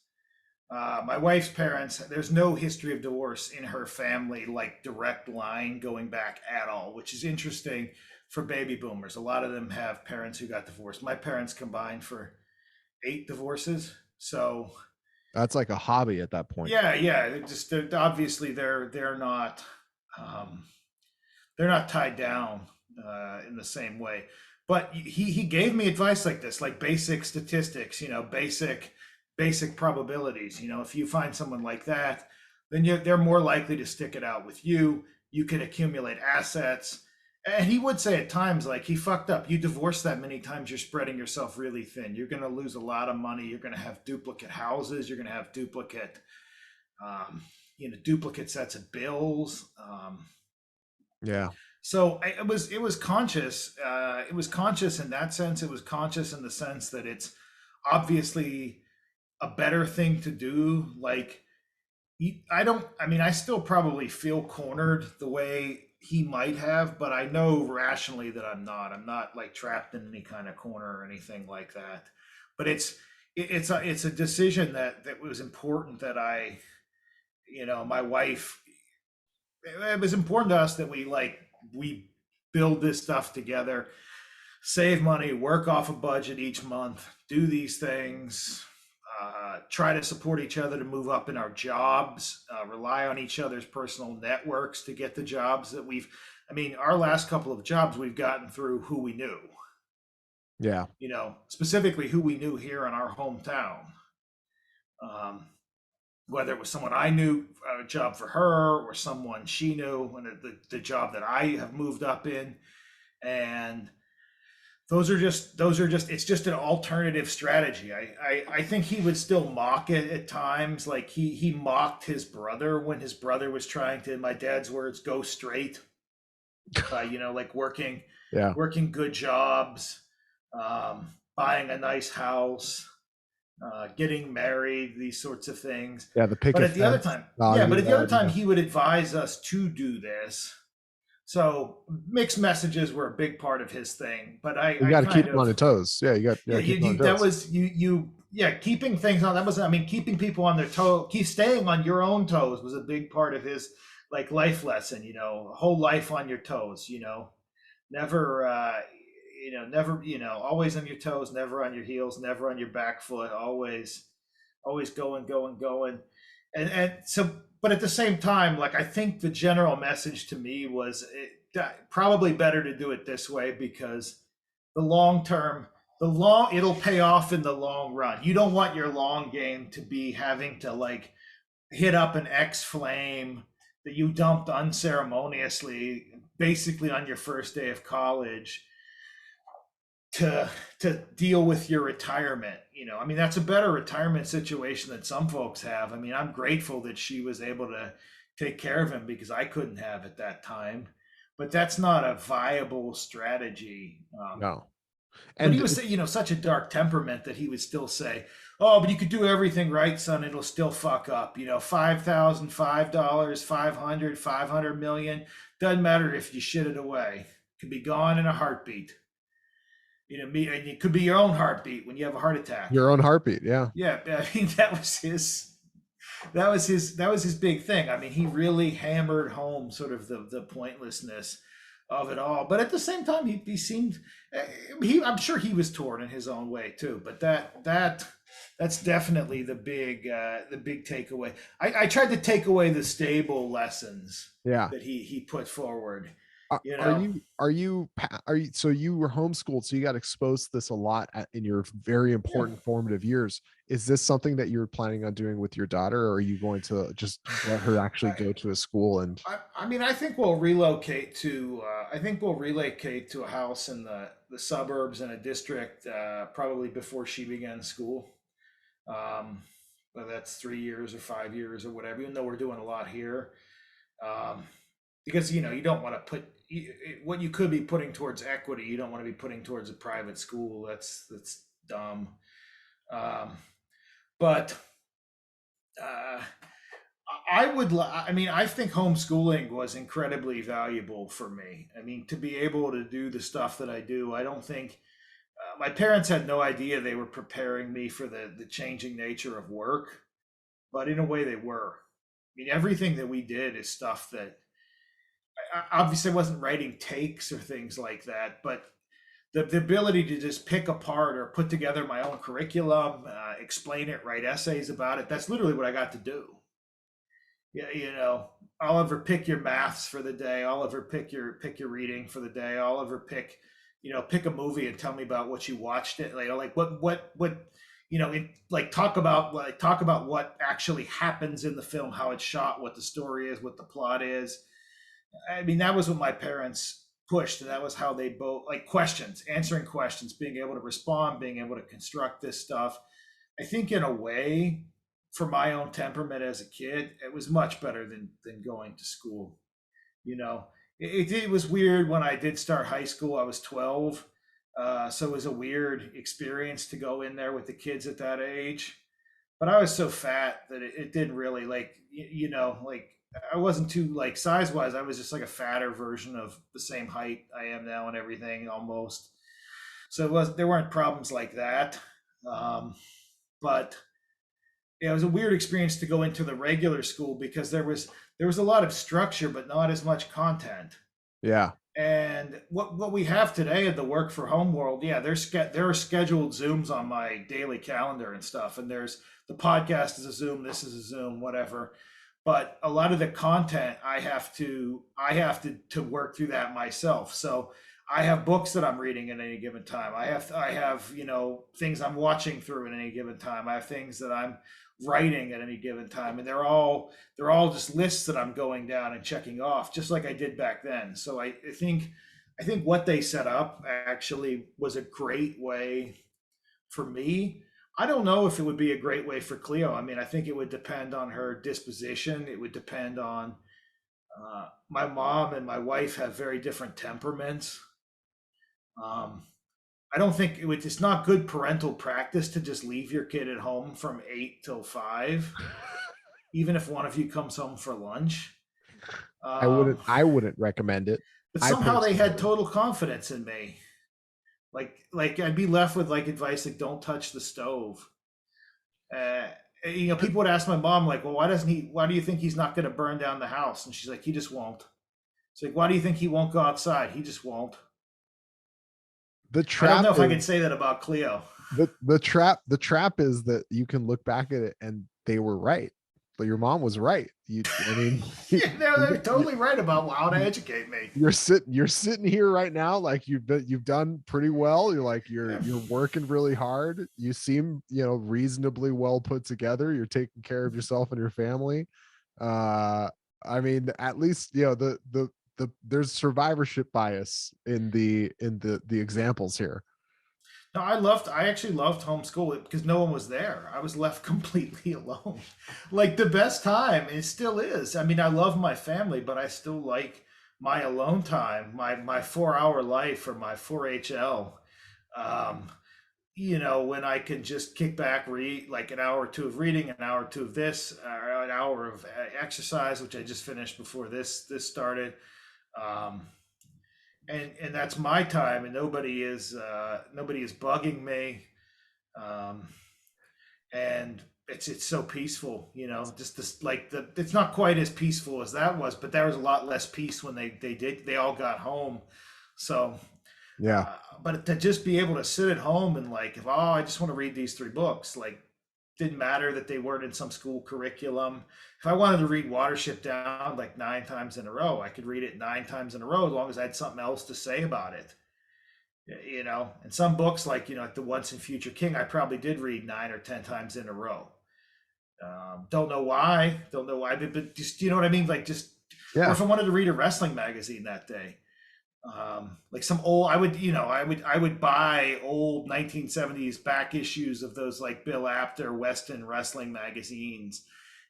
My wife's parents, there's no history of divorce in her family, like direct line going back at all, which is interesting for baby boomers. A lot of them have parents who got divorced. My parents combined for 8 divorces. So That's like a hobby at that point. yeah, yeah, they're obviously um, they're not tied down in the same way. But he gave me advice like this, like basic statistics, basic probabilities. If you find someone like that, then they're more likely to stick it out with you. You can accumulate assets. And he would say at times, like, he fucked up. You divorce that many times, you're spreading yourself really thin. You're going to lose a lot of money. You're going to have duplicate houses. You're going to have um, duplicate sets of bills. Yeah. So it was conscious. It was conscious in that sense. It was conscious in the sense that it's obviously a better thing to do. Like, I don't. I mean, I still probably feel cornered the way he might have, but I know rationally that I'm not. I'm not like trapped in any kind of corner or anything like that. But it's a decision that was important that my wife. It was important to us that we build this stuff together, save money, work off a budget each month, do these things, try to support each other to move up in our jobs, rely on each other's personal networks to get the jobs that I mean, our last couple of jobs we've gotten through who we knew, Yeah. specifically who we knew here in our hometown. Um, Whether it was someone I knew, a job for her, or someone she knew, and the job that I have moved up in. And those are just it's just an alternative strategy. I think he would still mock it at times. Like he mocked his brother when his brother was trying to, in my dad's words, go straight by like working Yeah. working good jobs, buying a nice house, getting married, these sorts of things. Yeah. The But picket at the other fence time, yeah, value but at the other there. time, Yeah. he would advise us to do this. So mixed messages were a big part of his thing. But You I got to keep kind them on of, their toes. Yeah. You got yeah, to keep them on their that toes. was yeah, keeping things on, that was, I mean, keeping people on their toe, keep staying on your own toes was a big part of his like life lesson, whole life on your toes, never never, always on your toes, never on your heels, never on your back foot, always going, going, going. And so, but at the same time, like, I think the general message to me was probably better to do it this way because the long term, it'll pay off in the long run. You don't want your long game to be having to like hit up an ex flame that you dumped unceremoniously, basically on your first day of college, to deal with your retirement. I mean, that's a better retirement situation than some folks have. I mean, I'm grateful that she was able to take care of him because I couldn't have at that time, but that's not a viable strategy. No. But he And was, such a dark temperament that he would still say, "Oh, but you could do everything right, son. It'll still fuck up. $5,000, $5, 500, 500 million. Doesn't matter if you shit it away." Could be gone in a heartbeat. Me, and it could be your own heartbeat when you have a heart attack. Your own heartbeat. Yeah. Yeah, I mean that was his. That was his big thing. I mean, he really hammered home sort of the pointlessness of it all. But at the same time, he seemed I'm sure he was torn in his own way too. But that's definitely the big takeaway. I tried to take away the stable lessons Yeah. that he put forward. Are, You are know, you are you are you so you were homeschooled, so you got exposed to this a lot in your very yeah. important formative years. Is this something that you're planning on doing with your daughter, or are you going to just let her actually I, go to a school and I mean, I think we'll relocate to. I think we'll relocate to a house in the suburbs in a district probably before she begins school. Um, Whether that's 3 years or 5 years or whatever. Even though we're doing a lot here, um, because you don't want to put what you could be putting towards equity. You don't want to be putting towards a private school. That's dumb. Um, but uh, I mean, I think homeschooling was incredibly valuable for me. I mean, to be able to do the stuff that I do, I don't think my parents had no idea they were preparing me for the changing nature of work, but in a way they were. I mean, everything that we did is stuff that obviously I wasn't writing takes or things like that, but the ability to just pick apart or put together my own curriculum, explain it, write essays about it, that's literally what I got to do. Yeah, Oliver, pick your maths for the day. Oliver, pick your reading for the day. Oliver, pick a movie and tell me about what you watched it. Like what talk about what actually happens in the film, how it's shot, what the story is, what the plot is. I mean, that was what my parents pushed, and that was how they both like questions, answering questions, being able to respond, being able to construct this stuff. I think in a way, for my own temperament as a kid, it was much better than going to school. You know, it was weird when I did start high school. I was 12, so it was a weird experience to go in there with the kids at that age. But I was so fat that it didn't really like I wasn't too like size wise. I was just like a fatter version of the same height I am now and everything almost. So there weren't problems like that. Um, but yeah, it was a weird experience to go into the regular school because there was a lot of structure but not as much content. yeah. And what we have today at the work for home world, yeah, there are scheduled Zooms on my daily calendar and stuff, and there's the podcast is a Zoom, this is a Zoom, whatever. But a lot of the content I have to work through that myself. So I have books that I'm reading at any given time. I have things I'm watching through at any given time. I have things that I'm writing at any given time, and they're all just lists that I'm going down and checking off, just like I did back then. So I think what they set up actually was a great way for me. I don't know if it would be a great way for Cleo. I mean, I think it would depend on her disposition. It would depend on my mom and my wife have very different temperaments. Um, I don't think it's not good parental practice to just leave your kid at home from 8 till 5, even if one of you comes home for lunch. I Um, wouldn't I wouldn't recommend it. but I somehow they personally had wouldn't. total confidence in me. Like I'd be left with like advice like don't touch the stove. Uh, people would ask my mom like, well, why doesn't he? Why do you think he's not going to burn down the house? And she's like, he just won't. It's like, why do you think he won't go outside? He just won't. The I don't trap know if I can is say that about Cleo. the trap is that you can look back at it and they were right. But your mom was right. I mean, They're totally right about how to educate me. you're sitting here right now like you've done pretty well. You're like Yeah. you're working really hard. You seem, reasonably well put together. You're taking care of yourself and your family. Uh I mean, at least, there's survivorship bias in the examples here. No, I actually loved homeschool because no one was there. I was left completely alone. Like the best time, it still is. I mean, I love my family, but I still like my alone time, my 4 hour life or my 4-HL. Um, when I can just kick back, read like an hour or two of reading, an hour or two of this, or an hour of exercise, which I just finished before this started. Um, and that's my time, and nobody is bugging me. Um, and it's so peaceful, just this, like, it's not quite as peaceful as that was, but there was a lot less peace when they all got home. So Yeah. but to just be able to sit at home and, like, if, I just want to read these three books, like, didn't matter that they weren't in some school curriculum. If I wanted to read Watership Down like 9 times in a row, I could read it 9 times in a row as long as I had something else to say about it. And some books, like, like The Once and Future King, I probably did read 9 or 10 times in a row. Don't know why, but just, you know what I mean? Like, just, or Yeah. if I wanted to read a wrestling magazine that day, like some old, I would buy old 1970s back issues of those, like, Bill Apter Weston wrestling magazines.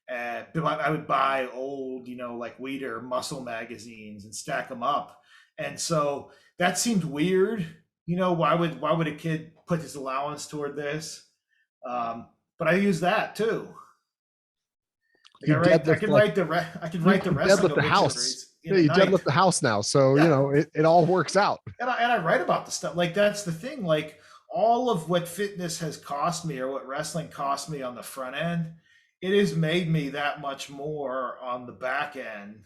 I would buy old, like Weider muscle magazines and stack them up. And so that seemed weird. Why would a kid put his allowance toward this? Um, but I use that too. Like, You deadlift I can you write the wrestling deadlift the house. obituaries in Yeah, a you night. deadlift the house now, so Yeah, it all works out. and I write about the stuff. Like, that's the thing. Like, all of what fitness has cost me, or what wrestling cost me on the front end, it has made me that much more on the back end.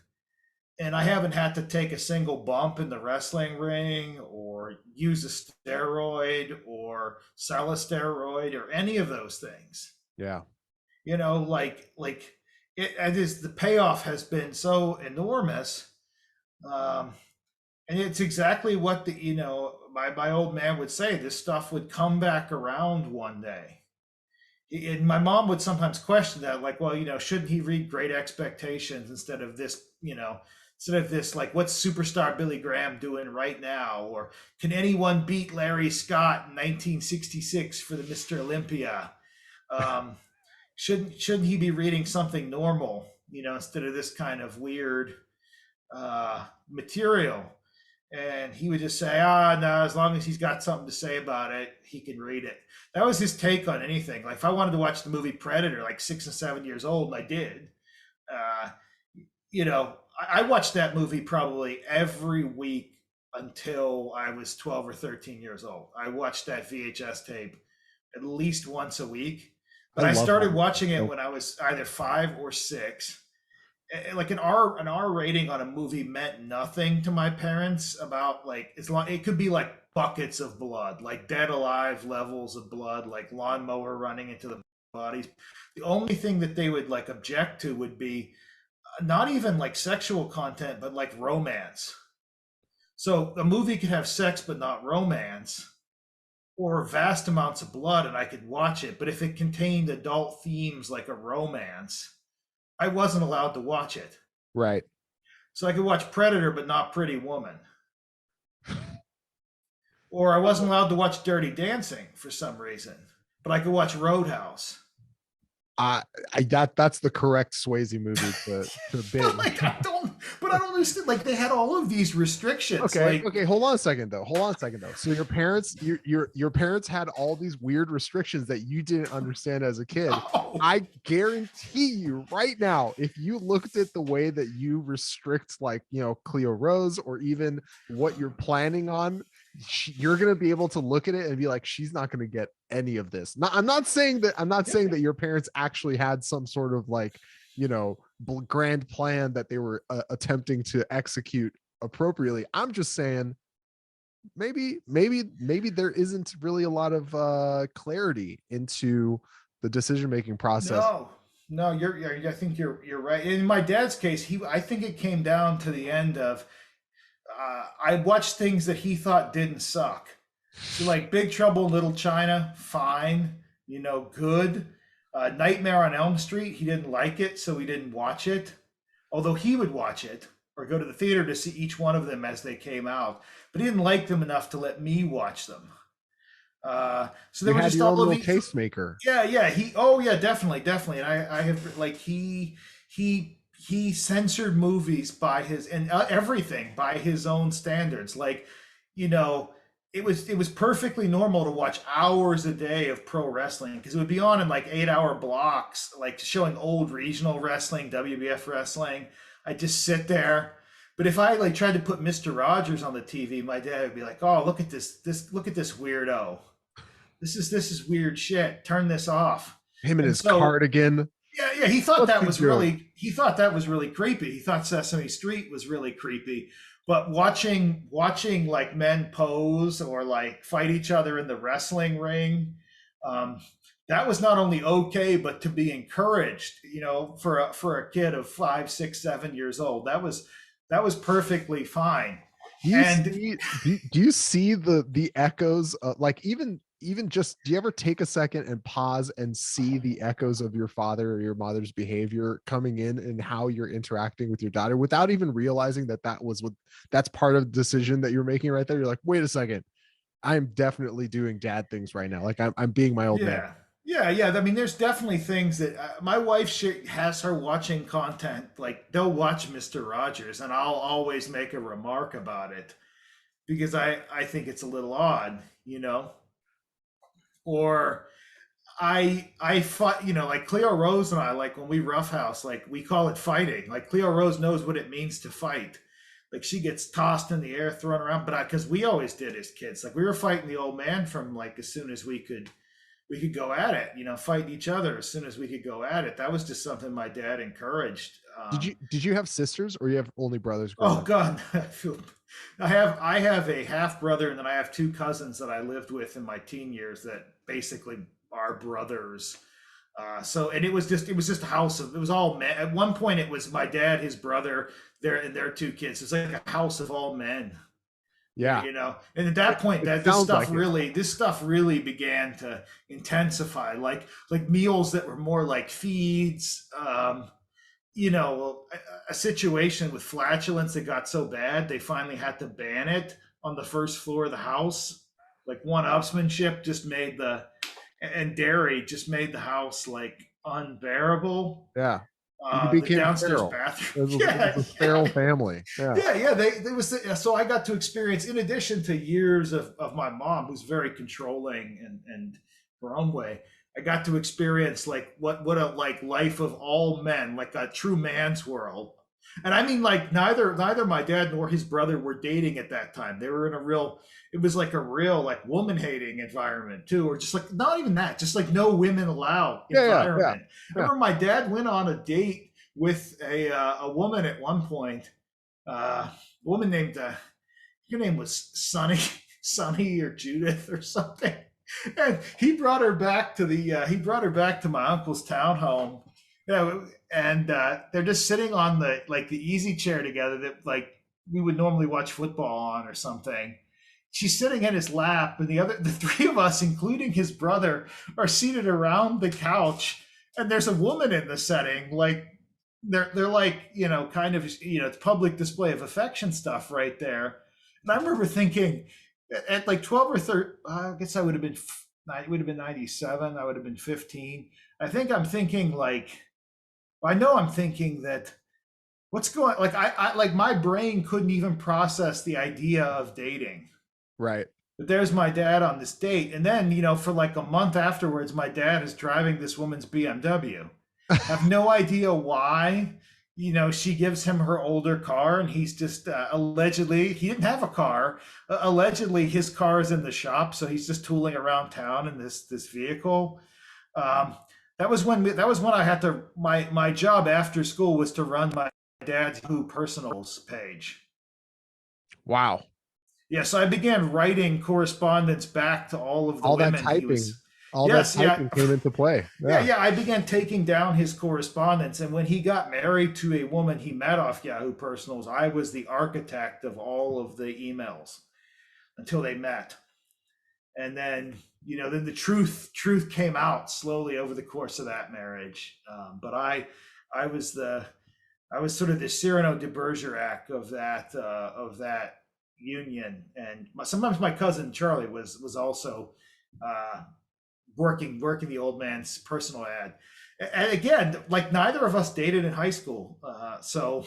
And I haven't had to take a single bump in the wrestling ring, or use a steroid, or sell a steroid, or any of those things. Yeah. Like it is, the payoff has been so enormous. Um, and it's exactly what my old man would say. This stuff would come back around one day. And my mom would sometimes question that, like, well, shouldn't he read Great Expectations instead of this, like, what's superstar Billy Graham doing right now? Or can anyone beat Larry Scott in 1966 for the Mr. Olympia? Um, shouldn't he be reading something normal, instead of this kind of weird material? And he would just say, no, as long as he's got something to say about it, he can read it. That was his take on anything. Like, if I wanted to watch the movie Predator, like 6 and 7 years old, and I did, uh, I watched that movie probably every week until I was 12 or 13 years old. I watched that VHS tape at least once a week. I But I love that started movie. watching it So when I was either 5 or 6. Like, an R rating on a movie meant nothing to my parents. About, like, as long, it could be like buckets of blood, like Dead Alive levels of blood, like lawnmower running into the bodies. The only thing that they would, like, object to would be not even like sexual content, but like romance. So a movie could have sex but not romance, or vast amounts of blood, and I could watch it. But if it contained adult themes like a romance, I wasn't allowed to watch it. right. So I could watch Predator but not Pretty Woman. Or I wasn't allowed to watch Dirty Dancing for some reason, but I could watch Roadhouse. I, that's the correct Swayze movie to But, binge. like, I don't understand. Like, they had all of these restrictions. Okay, Like, okay, hold on a second though. Hold on a second though. So your parents had all these weird restrictions that you didn't understand as a kid. oh, I guarantee you right now, if you looked at the way that you restrict, like, Cleo Rose, or even what you're planning on, you're going to be able to look at it and be like, she's not going to get any of this. I'm not saying that your parents actually had some sort of, like, grand plan that they were attempting to execute appropriately. I'm just saying maybe there isn't really a lot of clarity into the decision making process. no, no, I think you're right. In my dad's case, I think it came down to the end of, I watched things that he thought didn't suck. So, like, Big Trouble in Little China, fine, good. Nightmare on Elm Street, he didn't like it, so he didn't watch it. Although he would watch it or go to the theater to see each one of them as they came out, but he didn't like them enough to let me watch them. So You there were had just your own all of little these. tastemaker. Yeah. Oh yeah, definitely. And I have, like, he censored movies by his, and everything by his own standards. Like, you know, it was perfectly normal to watch hours a day of pro wrestling, because it would be on in like 8 hour blocks, like showing old regional wrestling, WBF wrestling. I just sit there. But if I like tried to put Mister Rogers on the TV, my dad would be like, "Oh, look at this look at this weirdo. This is weird shit. Turn this off." Him and And his so cardigan. yeah, What's he doing? he thought that was really creepy. He thought Sesame Street was really creepy. But watching like men pose or like fight each other in the wrestling ring, um, that was not only okay, but to be encouraged. For a kid of 5, 6, 7 years old, that was perfectly fine. Do you And see do you see the echoes like even just do you ever take a second and pause and see the echoes of your father or your mother's behavior coming in and how you're interacting with your daughter without even realizing that that's part of the decision that you're making right there? You're like, wait a second, I'm definitely doing dad things right now. Like I'm being my old man. yeah, yeah. I mean, there's definitely things that my wife has her watching content. Like they'll watch Mister Rogers, and I'll always make a remark about it because I think it's a little odd, or I fought, like Cleo Rose and I, like when we roughhouse, like we call it fighting. Like Cleo Rose knows what it means to fight. Like she gets tossed in the air, thrown around. But because we always did as kids, like we were fighting the old man from like as soon as we could go at it, fight each other as soon as we could go at it. That was just something my dad encouraged. Did you have sisters or you have only brothers growing Oh up? God, I have a half brother, and then I have two cousins that I lived with in my teen years that basically are brothers. And it was just a house of, it was all men. At one point, it was my dad, his brother, their two kids. It's like a house of all men. Yeah, And at that point, it that sounds like it. this stuff really began to intensify. Like meals that were more like feeds. A situation with flatulence that got so bad they finally had to ban it on the first floor of the house. Like one-upsmanship just made and dairy just made the house like unbearable. Yeah, you The became downstairs feral. bathroom. It was Yeah, a feral yeah, family. Yeah. yeah. So I got to experience, in addition to years of my mom, who's very controlling and her own way. I got to experience like what a like life of all men, like a true man's world. And I mean, like neither my dad nor his brother were dating at that time. They were in a real, it was like a real like woman hating environment too, or just like not even that, just like no women allowed Yeah, yeah, yeah, environment. I yeah. remember my dad went on a date with a woman at one point, a woman named her name was Sunny, Sunny or Judith or something, and he brought her back to my uncle's townhome. Yeah, and they're just sitting on the easy chair together that like we would normally watch football on or something. She's sitting in his lap, and the three of us, including his brother, are seated around the couch. And there's a woman in the setting, like they're like kind of it's public display of affection stuff right there. And I remember thinking at like 12 or 13, I guess it would have been 97. I would have been 15. I think I'm thinking like, I know I'm thinking that what's going, like I like my brain couldn't even process the idea of dating. Right. But there's my dad on this date, and then for like a month afterwards, my dad is driving this woman's BMW. Have no idea why. She gives him her older car, and he's just allegedly, he didn't have a car. Allegedly, his car is in the shop, so he's just tooling around town in this vehicle. Um, that was when I had to, my job after school was to run my dad's Yahoo Personals page. Wow. Yeah, so I began writing correspondence back to all of the All that women he typing, was. all that Yes, yeah. typing came into play. Yeah, Yeah. yeah. I began taking down his correspondence. And when he got married to a woman he met off Yahoo Personals, I was the architect of all of the emails until they met. And then the truth came out slowly over the course of that marriage. But I was sort of the Cyrano de Bergerac of that union. And sometimes my cousin Charlie was also uh, working the old man's personal ad. And again, like neither of us dated in high school, so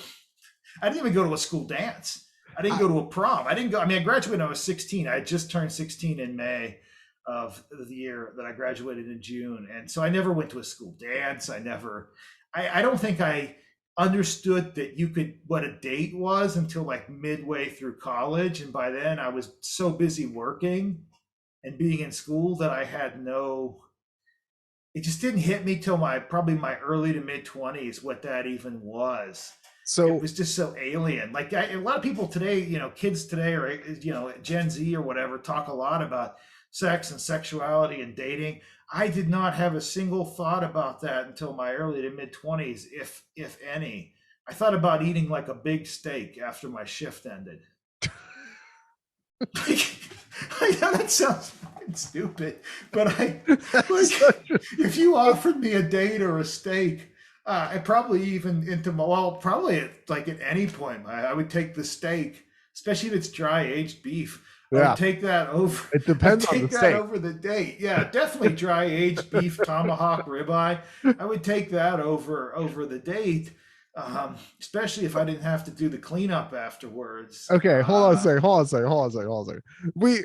I didn't even go to a school dance. I didn't I, go to a prom. I didn't go. I mean, I graduated when I was 16. I had just turned 16 in May of the year that I graduated in June, and so I never went to a school dance. I never. I don't think understood that you could what a date was until like midway through college, and by then I was so busy working and being in school that I had no. It just didn't hit me till my probably my early to mid 20s what that even was. It So was just so alien. Like a lot of people today, kids today, or Gen Z or whatever, talk a lot about sex and sexuality and dating. I did not have a single thought about that until my early to mid 20s, if any. I thought about eating like a big steak after my shift ended. I know that sounds fucking stupid, but that's like such a, if you offered me a date or a steak, and probably even into my well, probably at any point, I would take the steak, especially if it's dry aged beef. I would yeah. take that over. It I'd depends on the take that steak. over the date. Yeah, definitely dry aged beef, tomahawk ribeye. I would take that over the date, especially if I didn't have to do the cleanup afterwards. Okay, hold on a second. Hold on a second. Hold on a second. Hold on a second. We,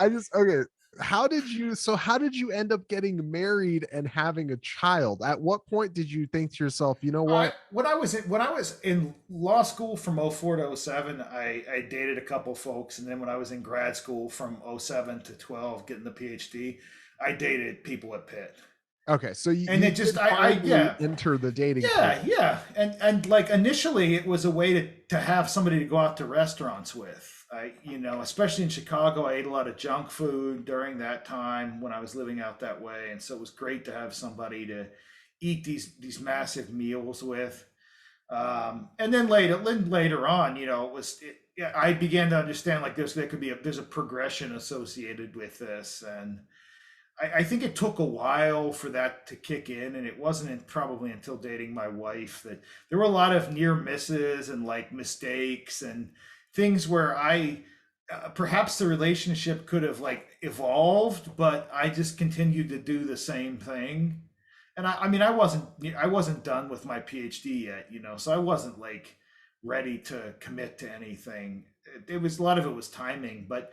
I just, okay. How did you end up getting married and having a child? At what point did you think to yourself, you know what? When I was in law school from '04 to '07, I dated a couple folks, and then when I was in grad school from '07 to 12, getting the PhD, I dated people at Pitt. Okay, so And you it just did I finally yeah, enter the dating pool. yeah, and like initially it was a way to have somebody to go out to restaurants with. Especially in Chicago, I ate a lot of junk food during that time when I was living out that way, and so it was great to have somebody to eat these massive meals with. And then later on, yeah, I began to understand like there's a progression associated with this, and I think it took a while for that to kick in, and it wasn't probably until dating my wife that there were a lot of near misses and like mistakes and things where I perhaps the relationship could have like evolved, but I just continued to do the same thing. And I mean, I wasn't done with my PhD yet, so I wasn't like ready to commit to anything. It was a lot of it was timing, but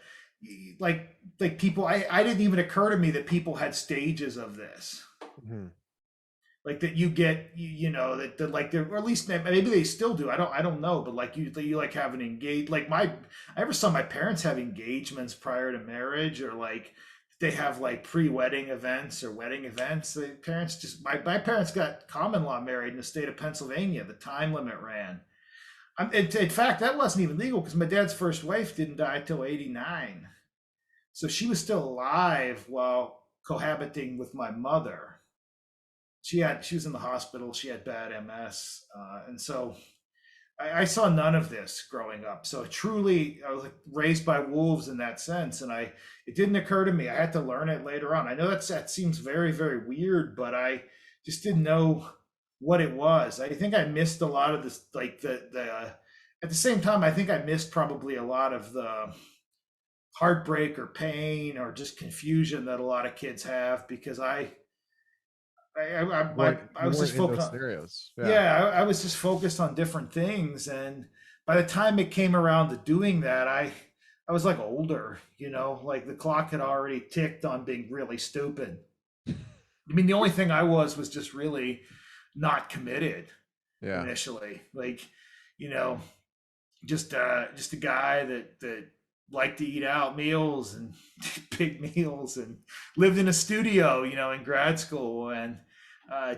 like people I didn't even occur to me that people had stages of this, Mhm. like that you get that like there, or at least maybe they still do. I don't know, but like you like have an engage like my I ever saw my parents have engagements prior to marriage, or like they have like pre-wedding events or wedding events. The parents just my parents got common law married in the state of Pennsylvania. The time limit ran. In fact, that wasn't even legal because my dad's first wife didn't die till '89. So she was still alive while cohabiting with my mother. She was in the hospital. She had bad MS, and so I saw none of this growing up. So truly, I was like raised by wolves in that sense, and it didn't occur to me. I had to learn it later on. I know that seems very very weird, but I just didn't know what it was. I think I missed a lot of this, like the. At the same time, I think I missed probably a lot of the heartbreak or pain or just confusion that a lot of kids have because I You was weren't just in those focused on scenarios. Yeah. yeah I was just focused on different things, and by the time it came around to doing that I was like older, like the clock had already ticked on being really stupid. I mean the only thing I was just really not committed Yeah. initially, like you know just a guy that liked to eat out meals and big meals and lived in a studio, in grad school, and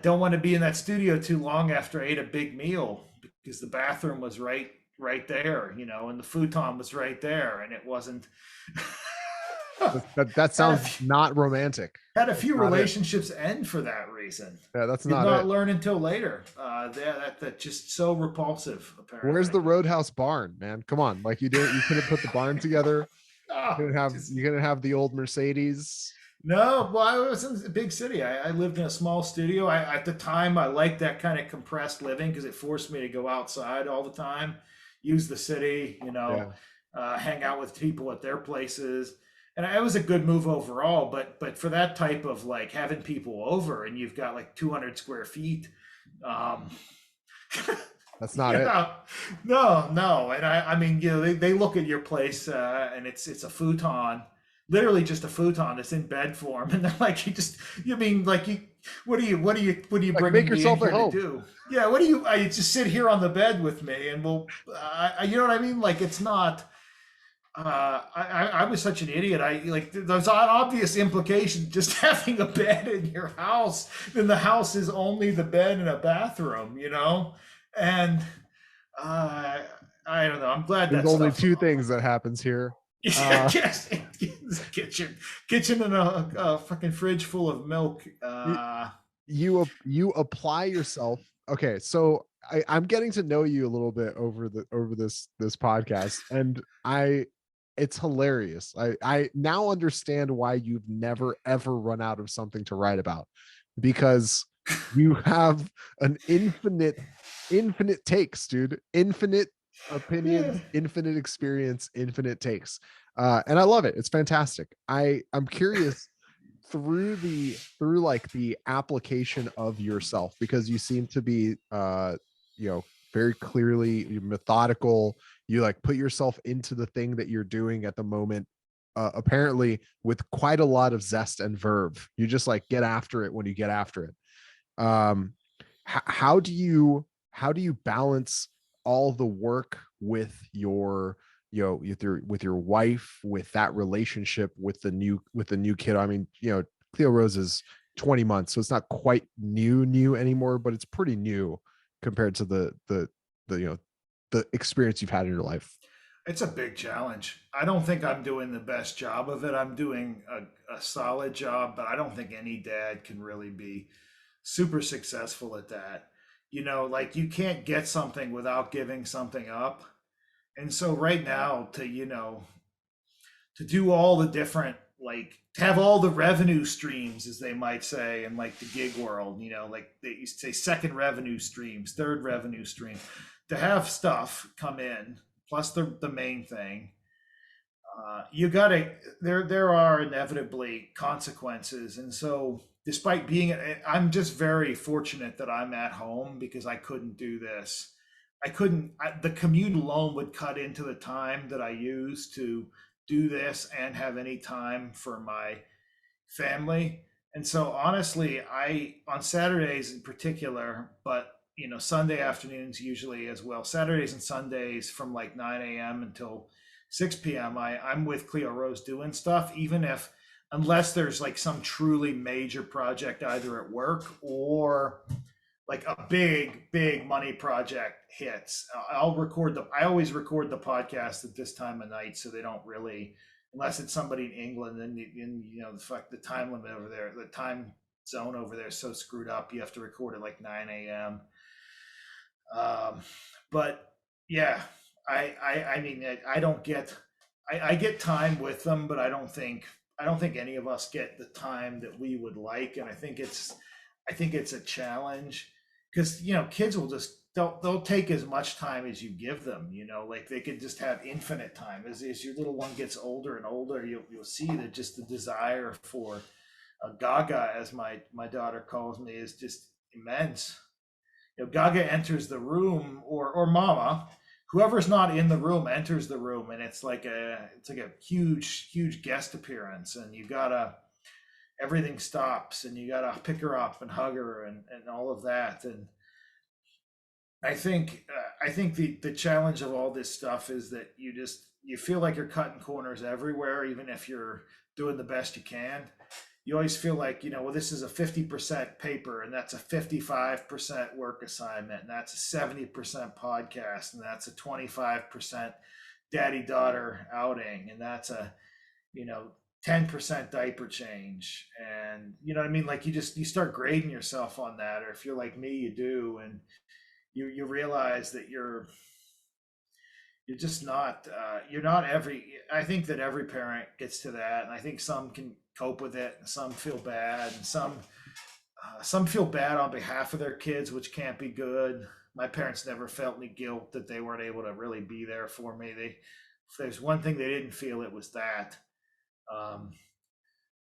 don't want to be in that studio too long after I ate a big meal because the bathroom was right there, and the futon was right there, and it wasn't. That had a sounds few, not romantic. had a That's few not it. relationships end for that reason. Yeah, that's Did not not it. learn until later. That just so repulsive, Where's apparently. the Roadhouse barn, man? Come on. Like you couldn't put the barn together. Oh, You couldn't have the old Mercedes. no, well, I was in a big city. I lived in a small studio. At the time, I liked that kind of compressed living because it forced me to go outside all the time, use the city, Yeah. hang out with people at their places, and it was a good move overall. But for that type of like having people over and you've got like 200 square feet, um, That's not it. yeah, no, and I mean, they look at your place and it's a futon literally just a futon that's in bed form, and they're like, you just, you mean like you, what are you Like, make bringing me in yourself at here to home. do? Yeah, what do you? I just sit here on the bed with me, and we'll, you know what I mean? Like it's not. I was such an idiot. I like there's obvious implications just having a bed in your house. Then the house is only the bed and a bathroom, you know, and uh, I don't know. I'm glad There's that only stuff's two off. things that happens here. Yeah, Uh, yes, kitchen, and a fucking fridge full of milk. you, you apply yourself. Okay, so I'm getting to know you a little bit over this podcast, and it's hilarious. I now understand why you've never ever run out of something to write about, because you have an infinite takes, dude. Infinite Yeah. opinions, infinite experience, infinite takes. And I love it. It's fantastic. I'm curious through like the application of yourself, because you seem to be you know very clearly methodical. You like put yourself into the thing that you're doing at the moment, apparently with quite a lot of zest and verve. You just like get after it when you get after it. um how do you balance all the work with your with your wife, with that relationship, with the new kid? I mean, Cleo Rose is 20 months, so it's not quite new anymore, but it's pretty new compared to the the experience you've had in your life. It's a big challenge. I don't think I'm doing the best job of it. I'm doing a solid job, but I don't think any dad can really be super successful at that. You know, like you can't get something without giving something up. And so right now to, to do all the different, like to have all the revenue streams, as they might say, in like the gig world, like they used to say second revenue streams, third revenue stream, to have stuff come in, plus the main thing, you gotta, there are inevitably consequences. And so despite being, I'm just very fortunate that I'm at home because I couldn't do this. The commute alone would cut into the time that I use to do this and have any time for my family. And so honestly, I on Saturdays in particular, but Sunday afternoons usually as well. Saturdays and Sundays from like 9 a.m. until 6 p.m. I'm with Cleo Rose doing stuff, even if unless there's like some truly major project either at work or like a big money project hits. I always record the podcast at this time of night so they don't really, unless it's somebody in England, and the time limit over there, the time zone over there is so screwed up. You have to record at like 9 a.m. But yeah, I mean, I don't get, I get time with them, but I don't think any of us get the time that we would like. And I think it's a challenge because, kids will just, they'll take as much time as you give them, like they could just have infinite time as your little one gets older and older. You'll see that just the desire for gaga, as my daughter calls me, is just immense. Gaga enters the room, or Mama, whoever's not in the room enters the room, and it's like a huge guest appearance, and you gotta everything stops, and you gotta pick her up and hug her and all of that. And I think the challenge of all this stuff is that you feel like you're cutting corners everywhere, even if you're doing the best you can. You always feel like, well, this is a 50% paper, and that's a 55% work assignment, and that's a 70% podcast, and that's a 25% daddy daughter outing, and that's a, you know, 10% diaper change. And you know what I mean? Like you start grading yourself on that, or if you're like me, you do, and you realize that you're just not you're not every I think that every parent gets to that, and I think some can cope with it and some feel bad, and some feel bad on behalf of their kids, which can't be good. My parents never felt any guilt that they weren't able to really be there for me. If there's one thing they didn't feel, it was that. um,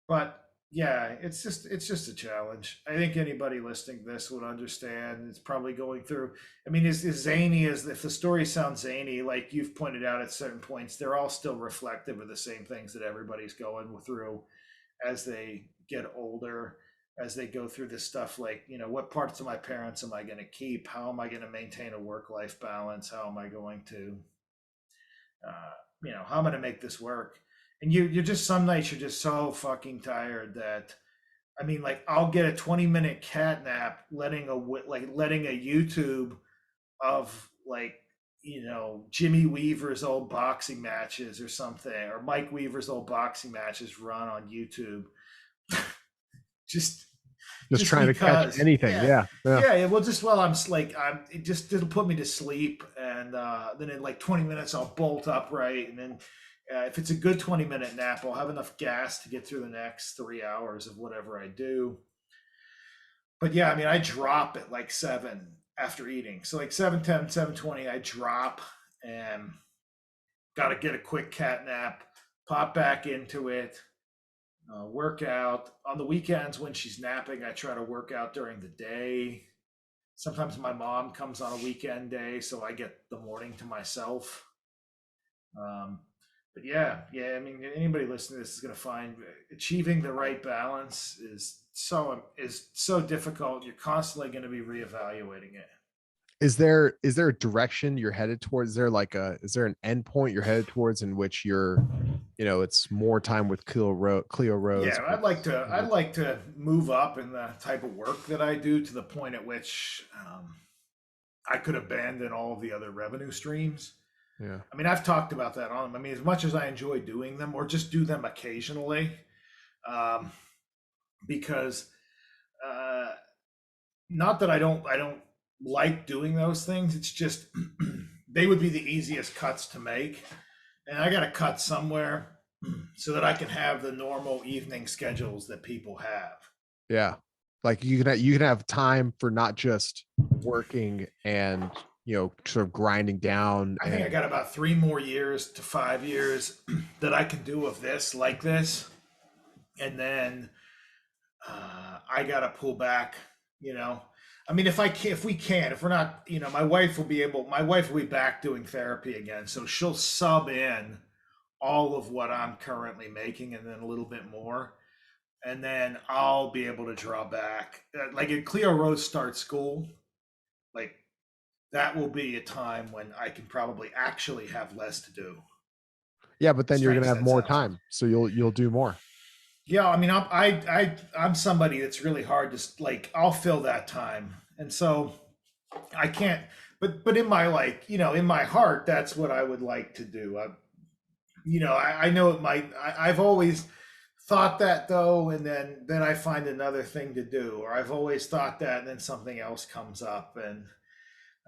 but yeah, it's just a challenge. I think anybody listening to this would understand. It's probably going through. I mean, as zany as if the story sounds zany, like you've pointed out at certain points, they're all still reflective of the same things that everybody's going through as they get older, as they go through this stuff. Like, what parts of my parents am I going to keep? How am I going to maintain a work-life balance? How am I going to, how am I going to make this work? And you're just some nights you're just so fucking tired that I mean, like I'll get a 20-minute cat nap, letting a YouTube of like Jimmy Weaver's old boxing matches or something, or Mike Weaver's old boxing matches run on YouTube, just Just just trying to catch because. anything. Yeah, Yeah. Yeah. yeah. Well, just while it'll put me to sleep, and then in like 20 minutes I'll bolt upright, and then if it's a good 20-minute nap, I'll have enough gas to get through the next 3 hours of whatever I do. But yeah, I mean, I drop at like 7 after eating, so like 7:10, 7:20, I drop and got to get a quick cat nap, pop back into it, work out on the weekends when she's napping. I try to work out during the day. Sometimes my mom comes on a weekend day, so I get the morning to myself. Um, but yeah, yeah. I mean, anybody listening to this is going to find achieving the right balance is so difficult. You're constantly going to be reevaluating it. Is there a direction you're headed towards? Is there an end point you're headed towards in which it's more time with Cleo Rose Yeah, with, I'd like to move up in the type of work that I do to the point at which I could abandon all of the other revenue streams. yeah. I mean, I've talked about that on them. I mean, as much as I enjoy doing them, or just do them occasionally, um, because uh, not that I don't like doing those things. It's just they would be the easiest cuts to make, and I got to cut somewhere so that I can have the normal evening schedules that people have. Yeah. Like you can have time for not just working and sort of grinding down I think I and got about 3 more years to 5 years that I can do of this like this, and then I gotta pull back. You know, I mean, if we can, if we're not, my wife will be back doing therapy again, so she'll sub in all of what I'm currently making, and then a little bit more, and then I'll be able to draw back. Like if Cleo Rose starts school, like that will be a time when I can probably actually have less to do. yeah, but then you're Strange gonna as have that more sounds. time. So you'll do more. Yeah, I mean, I'm somebody that's really hard to like. I'll fill that time, and so I can't. But in my in my heart, that's what I would like to do. I know it might. I've always thought that though, and then I find another thing to do, or I've always thought that, and then something else comes up, and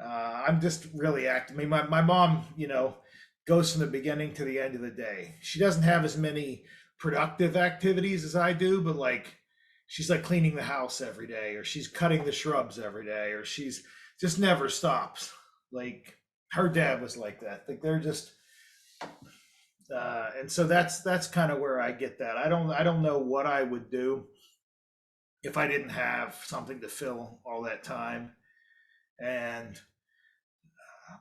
I'm just really active. I mean, my mom, goes from the beginning to the end of the day. She doesn't have as many productive activities as I do, but like she's like cleaning the house every day, or she's cutting the shrubs every day, or she's just never stops. Like her dad was like that. Like they're just, and so that's kind of where I get that. I don't know what I would do if I didn't have something to fill all that time, and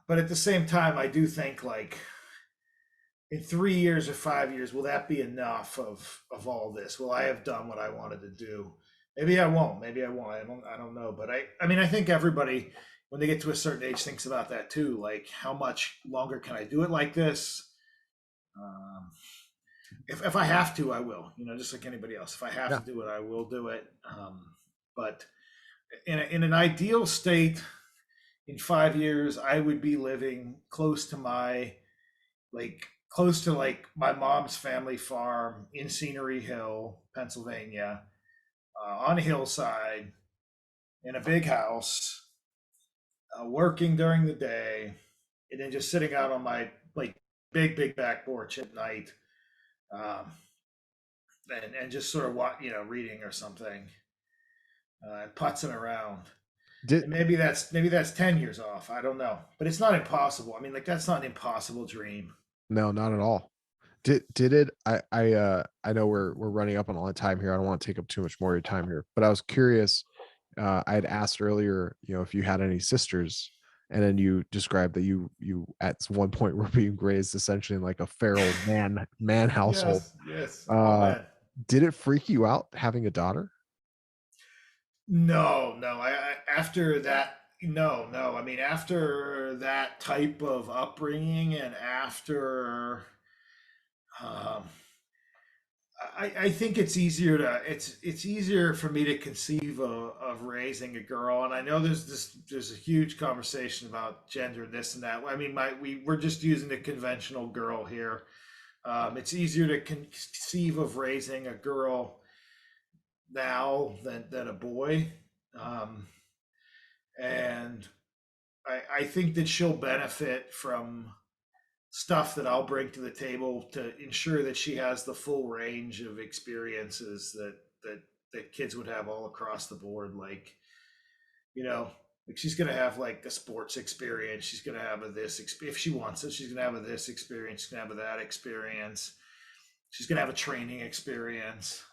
but at the same time, I do think like in 3 years or 5 years, will that be enough of all this? Will I have done what I wanted to do? Maybe I won't. Maybe I won't. I don't know. But I mean, I think everybody when they get to a certain age thinks about that too. Like, how much longer can I do it like this? Um, if I have to, I will. Just like anybody else. If I have Yeah. to do it, I will do it. But in an ideal state, in 5 years, I would be living close to like my mom's family farm in Scenery Hill, Pennsylvania, on a hillside in a big house, working during the day, and then just sitting out on my like big back porch at night, um, and just sort of reading or something, and putzing around. Did And maybe that's 10 years off. I don't know, but it's not impossible. I mean, like that's not an impossible dream. No, not at all. Did it I know we're running up on a lot of time here. I don't want to take up too much more of your time here, but I was curious. I had asked earlier, if you had any sisters, and then you described that you at one point were being raised essentially in like a feral man household. Yes, yes. Oh Uh, man. did it freak you out having a daughter? No, no. I after that, no, no. I mean, after that type of upbringing, and after, um, I think it's easier to it's easier for me to conceive of raising a girl. And I know there's a huge conversation about gender, this and that. I mean, we're just using the conventional girl here. It's easier to conceive of raising a girl now than a boy. Um, and I think that she'll benefit from stuff that I'll bring to the table to ensure that she has the full range of experiences that kids would have all across the board. Like, you know, like she's gonna have like a sports experience. She's gonna have if she wants it. She's gonna have a this experience. She's gonna have a that experience. She's gonna have a training experience.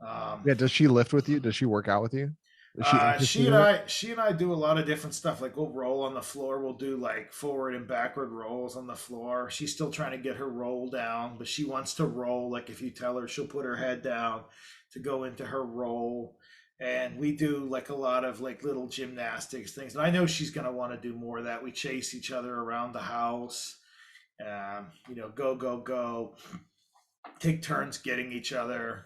Um, Yeah, does she lift with you? Does she work out with you? Is she interested in it? she and I do a lot of different stuff. Like we'll roll on the floor. We'll do like forward and backward rolls on the floor. She's still trying to get her roll down, but she wants to roll. Like if you tell her, she'll put her head down to go into her roll. And we do like a lot of like little gymnastics things. And I know she's gonna want to do more of that. We chase each other around the house. Go go go. Take turns getting each other.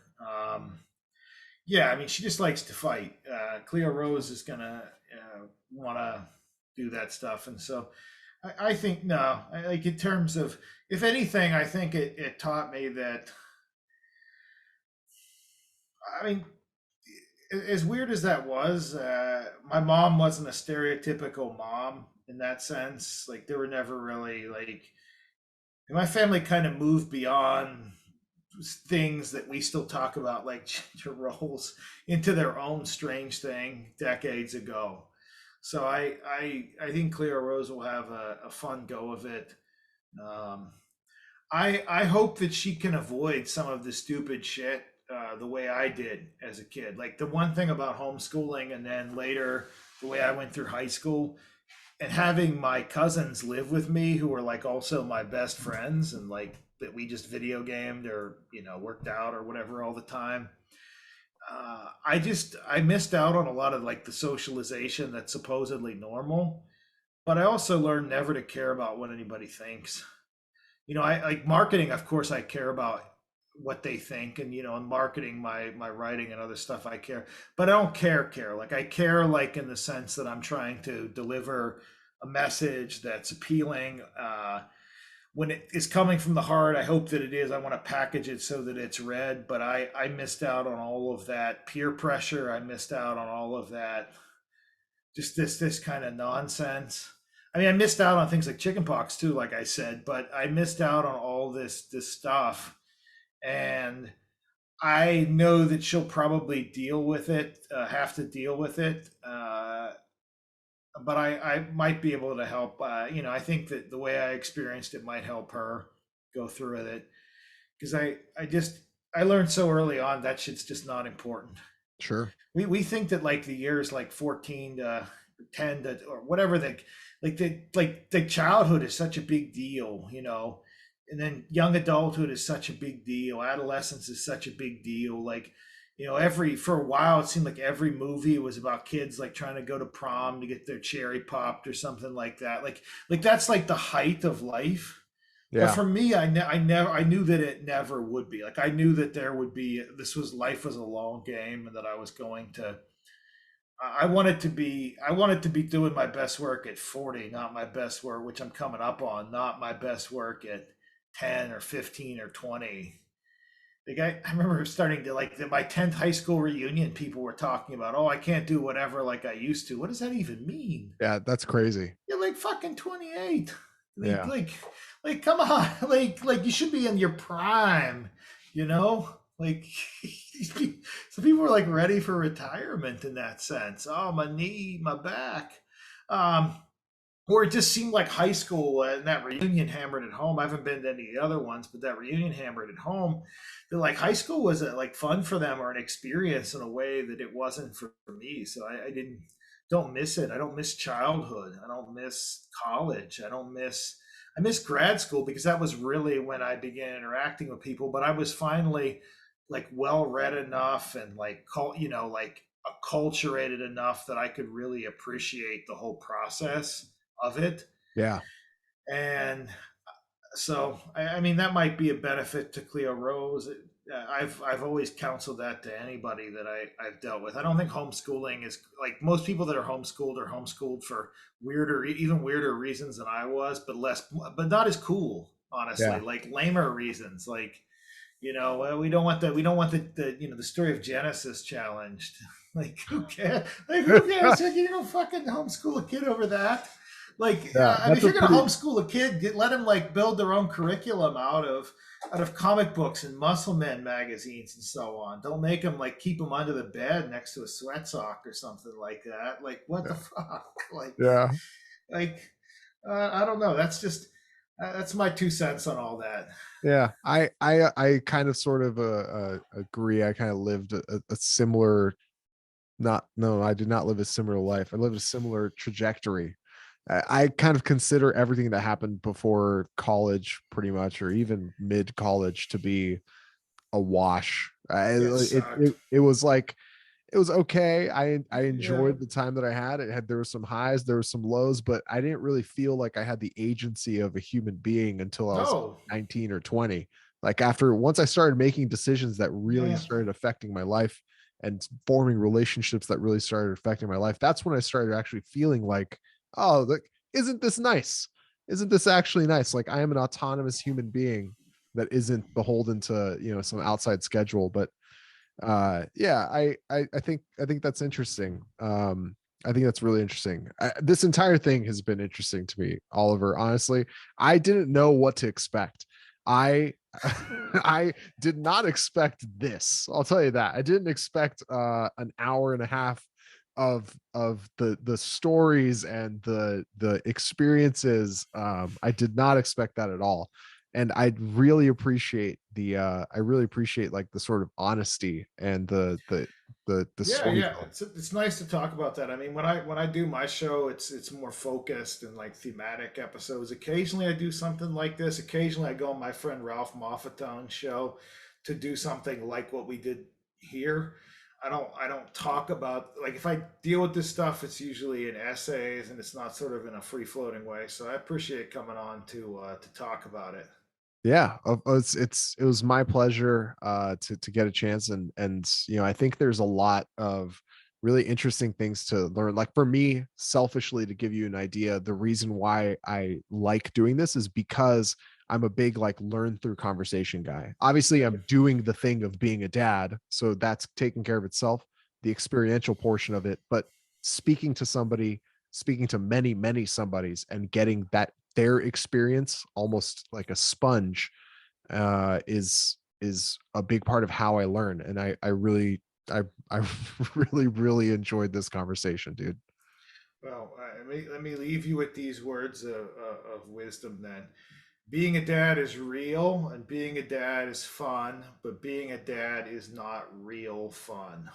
Yeah, I mean, she just likes to fight. Cleo Rose is gonna want to do that stuff, and so I think no. Like in terms of, if anything, I think it taught me that. I mean, as weird as that was, my mom wasn't a stereotypical mom in that sense. Like there were never really like my family kind of moved beyond things that we still talk about, like gender roles, into their own strange thing decades ago. So I think Cleo Rose will have a fun go of it. Um, I hope that she can avoid some of the stupid shit the way I did as a kid. Like the one thing about homeschooling, and then later the way I went through high school, and having my cousins live with me who were like also my best friends, and like that we just video gamed or worked out or whatever all the time. I missed out on a lot of like the socialization that's supposedly normal, but I also learned never to care about what anybody thinks. I like marketing. Of course, I care about what they think, and in marketing, my writing and other stuff, I care, but I don't care. Like I care, like in the sense that I'm trying to deliver a message that's appealing. When it is coming from the heart, I hope that it is. I want to package it so that it's read, but I missed out on all of that peer pressure. I missed out on all of that, just this kind of nonsense. I mean, I missed out on things like chickenpox too, like I said, but I missed out on all this stuff, and I know that she'll probably deal with it, have to deal with it. But I might be able to help. I think that the way I experienced it might help her go through with it, because I learned so early on that shit's just not important. Sure. We think that like the years like 14 to 10 to or whatever, the childhood is such a big deal, and then young adulthood is such a big deal, adolescence is such a big deal. Like every for a while it seemed like every movie was about kids like trying to go to prom to get their cherry popped or something like that. Like that's like the height of life. But Yeah. for me, I knew that it never would be. Like I knew that life was a long game, and that I was going to. I wanted to be doing my best work at 40, not my best work, which I'm coming up on, not my best work at 10 or 15 or 20. Like I remember starting to like my 10th high school reunion. People were talking about, oh, I can't do whatever like I used to. What does that even mean? Yeah, that's crazy. You're like fucking 28. Like Yeah. like like come on. Like you should be in your prime, you know? Like some people were like ready for retirement in that sense. Oh, my knee, my back. Um or it just seemed like high school, and that reunion hammered it home. I haven't been to any of the other ones, but that reunion hammered it home. That like high school was like fun for them or an experience in a way that it wasn't for me. So I didn't don't miss it. I don't miss childhood. I don't miss college. I miss grad school because that was really when I began interacting with people. But I was finally like well read enough and like like acculturated enough that I could really appreciate the whole process of it. Yeah. And so, I mean, that might be a benefit to Cleo Rose. I've always counseled that to anybody that I've dealt with. I don't think homeschooling is like most people that are homeschooled for weirder, even weirder reasons than I was, but not as cool, honestly, Yeah. like lamer reasons. Like, we don't want the story of Genesis challenged. Like, who cares? Like, who cares? Like, you're gonna fucking homeschool a kid over that. Like, Yeah. I mean, if That's a you're gonna pretty, homeschool a kid, let them like build their own curriculum out of comic books and Muscle Men magazines and so on. Don't make them like keep them under the bed next to a sweat sock or something like that. Like, what the yeah. fuck? Yeah. Like, I don't know. That's my 2 cents on all that. Yeah, I kind of sort of agree. I kind of lived a similar, not no, I did not live a similar life. I lived a similar trajectory. I kind of consider everything that happened before college, pretty much, or even mid college, to be a wash. Yeah, it sucked. It was like it was okay. I Yeah. enjoyed the time that I had. There were some highs, there were some lows, but I didn't really feel like I had the agency of a human being until I was No. 19 or 20. Like after once I started making decisions that really Yeah. started affecting my life and forming relationships that really started affecting my life, that's when I started actually feeling like, oh, like, isn't this nice? Isn't this actually nice? Like I am an autonomous human being that isn't beholden to, some outside schedule. But yeah, I think that's interesting. I think that's really interesting. This entire thing has been interesting to me, Oliver. Honestly, I didn't know what to expect. I I did not expect this. I'll tell you that. I didn't expect an hour and a half of the stories and the experiences. I did not expect that at all. And I really appreciate like the sort of honesty and the Yeah, yeah. storytelling. It's nice to talk about that. I mean, when I do my show, it's more focused and like thematic episodes. Occasionally, I do something like this. Occasionally, I go on my friend Ralph Moffatone's show to do something like what we did here. I don't talk about like if I deal with this stuff, it's usually in essays and it's not sort of in a free floating way. So I appreciate coming on to talk about it. Yeah, it was my pleasure to get a chance. And I think there's a lot of really interesting things to learn. Like for me, selfishly, to give you an idea, the reason why I like doing this is because I'm a big like learn through conversation guy. Obviously, Right. I'm doing the thing of being a dad, so that's taking care of itself, the experiential portion of it. But speaking to somebody, speaking to many somebodies, and getting that their experience almost like a sponge is a big part of how I learn. And I really enjoyed this conversation, dude. Well, let me leave you with these words of wisdom then. Being a dad is real and being a dad is fun, but being a dad is not real fun.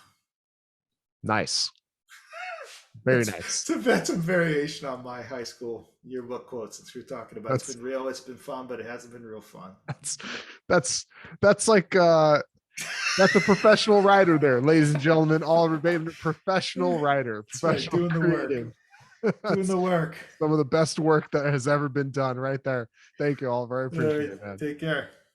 Nice. Very That's nice. that's a variation on my high school yearbook quote since we're talking about it's That's been real, it's been fun, but it hasn't been real fun. that's that's that's like that's a professional writer there, ladies and gentlemen. Oliver Bateman, professional writer, That's right, professional doing the work. creative. Doing That's the work. some of the best work that has ever been done right there. Thank you, Oliver. I All right, appreciate it, man. take care.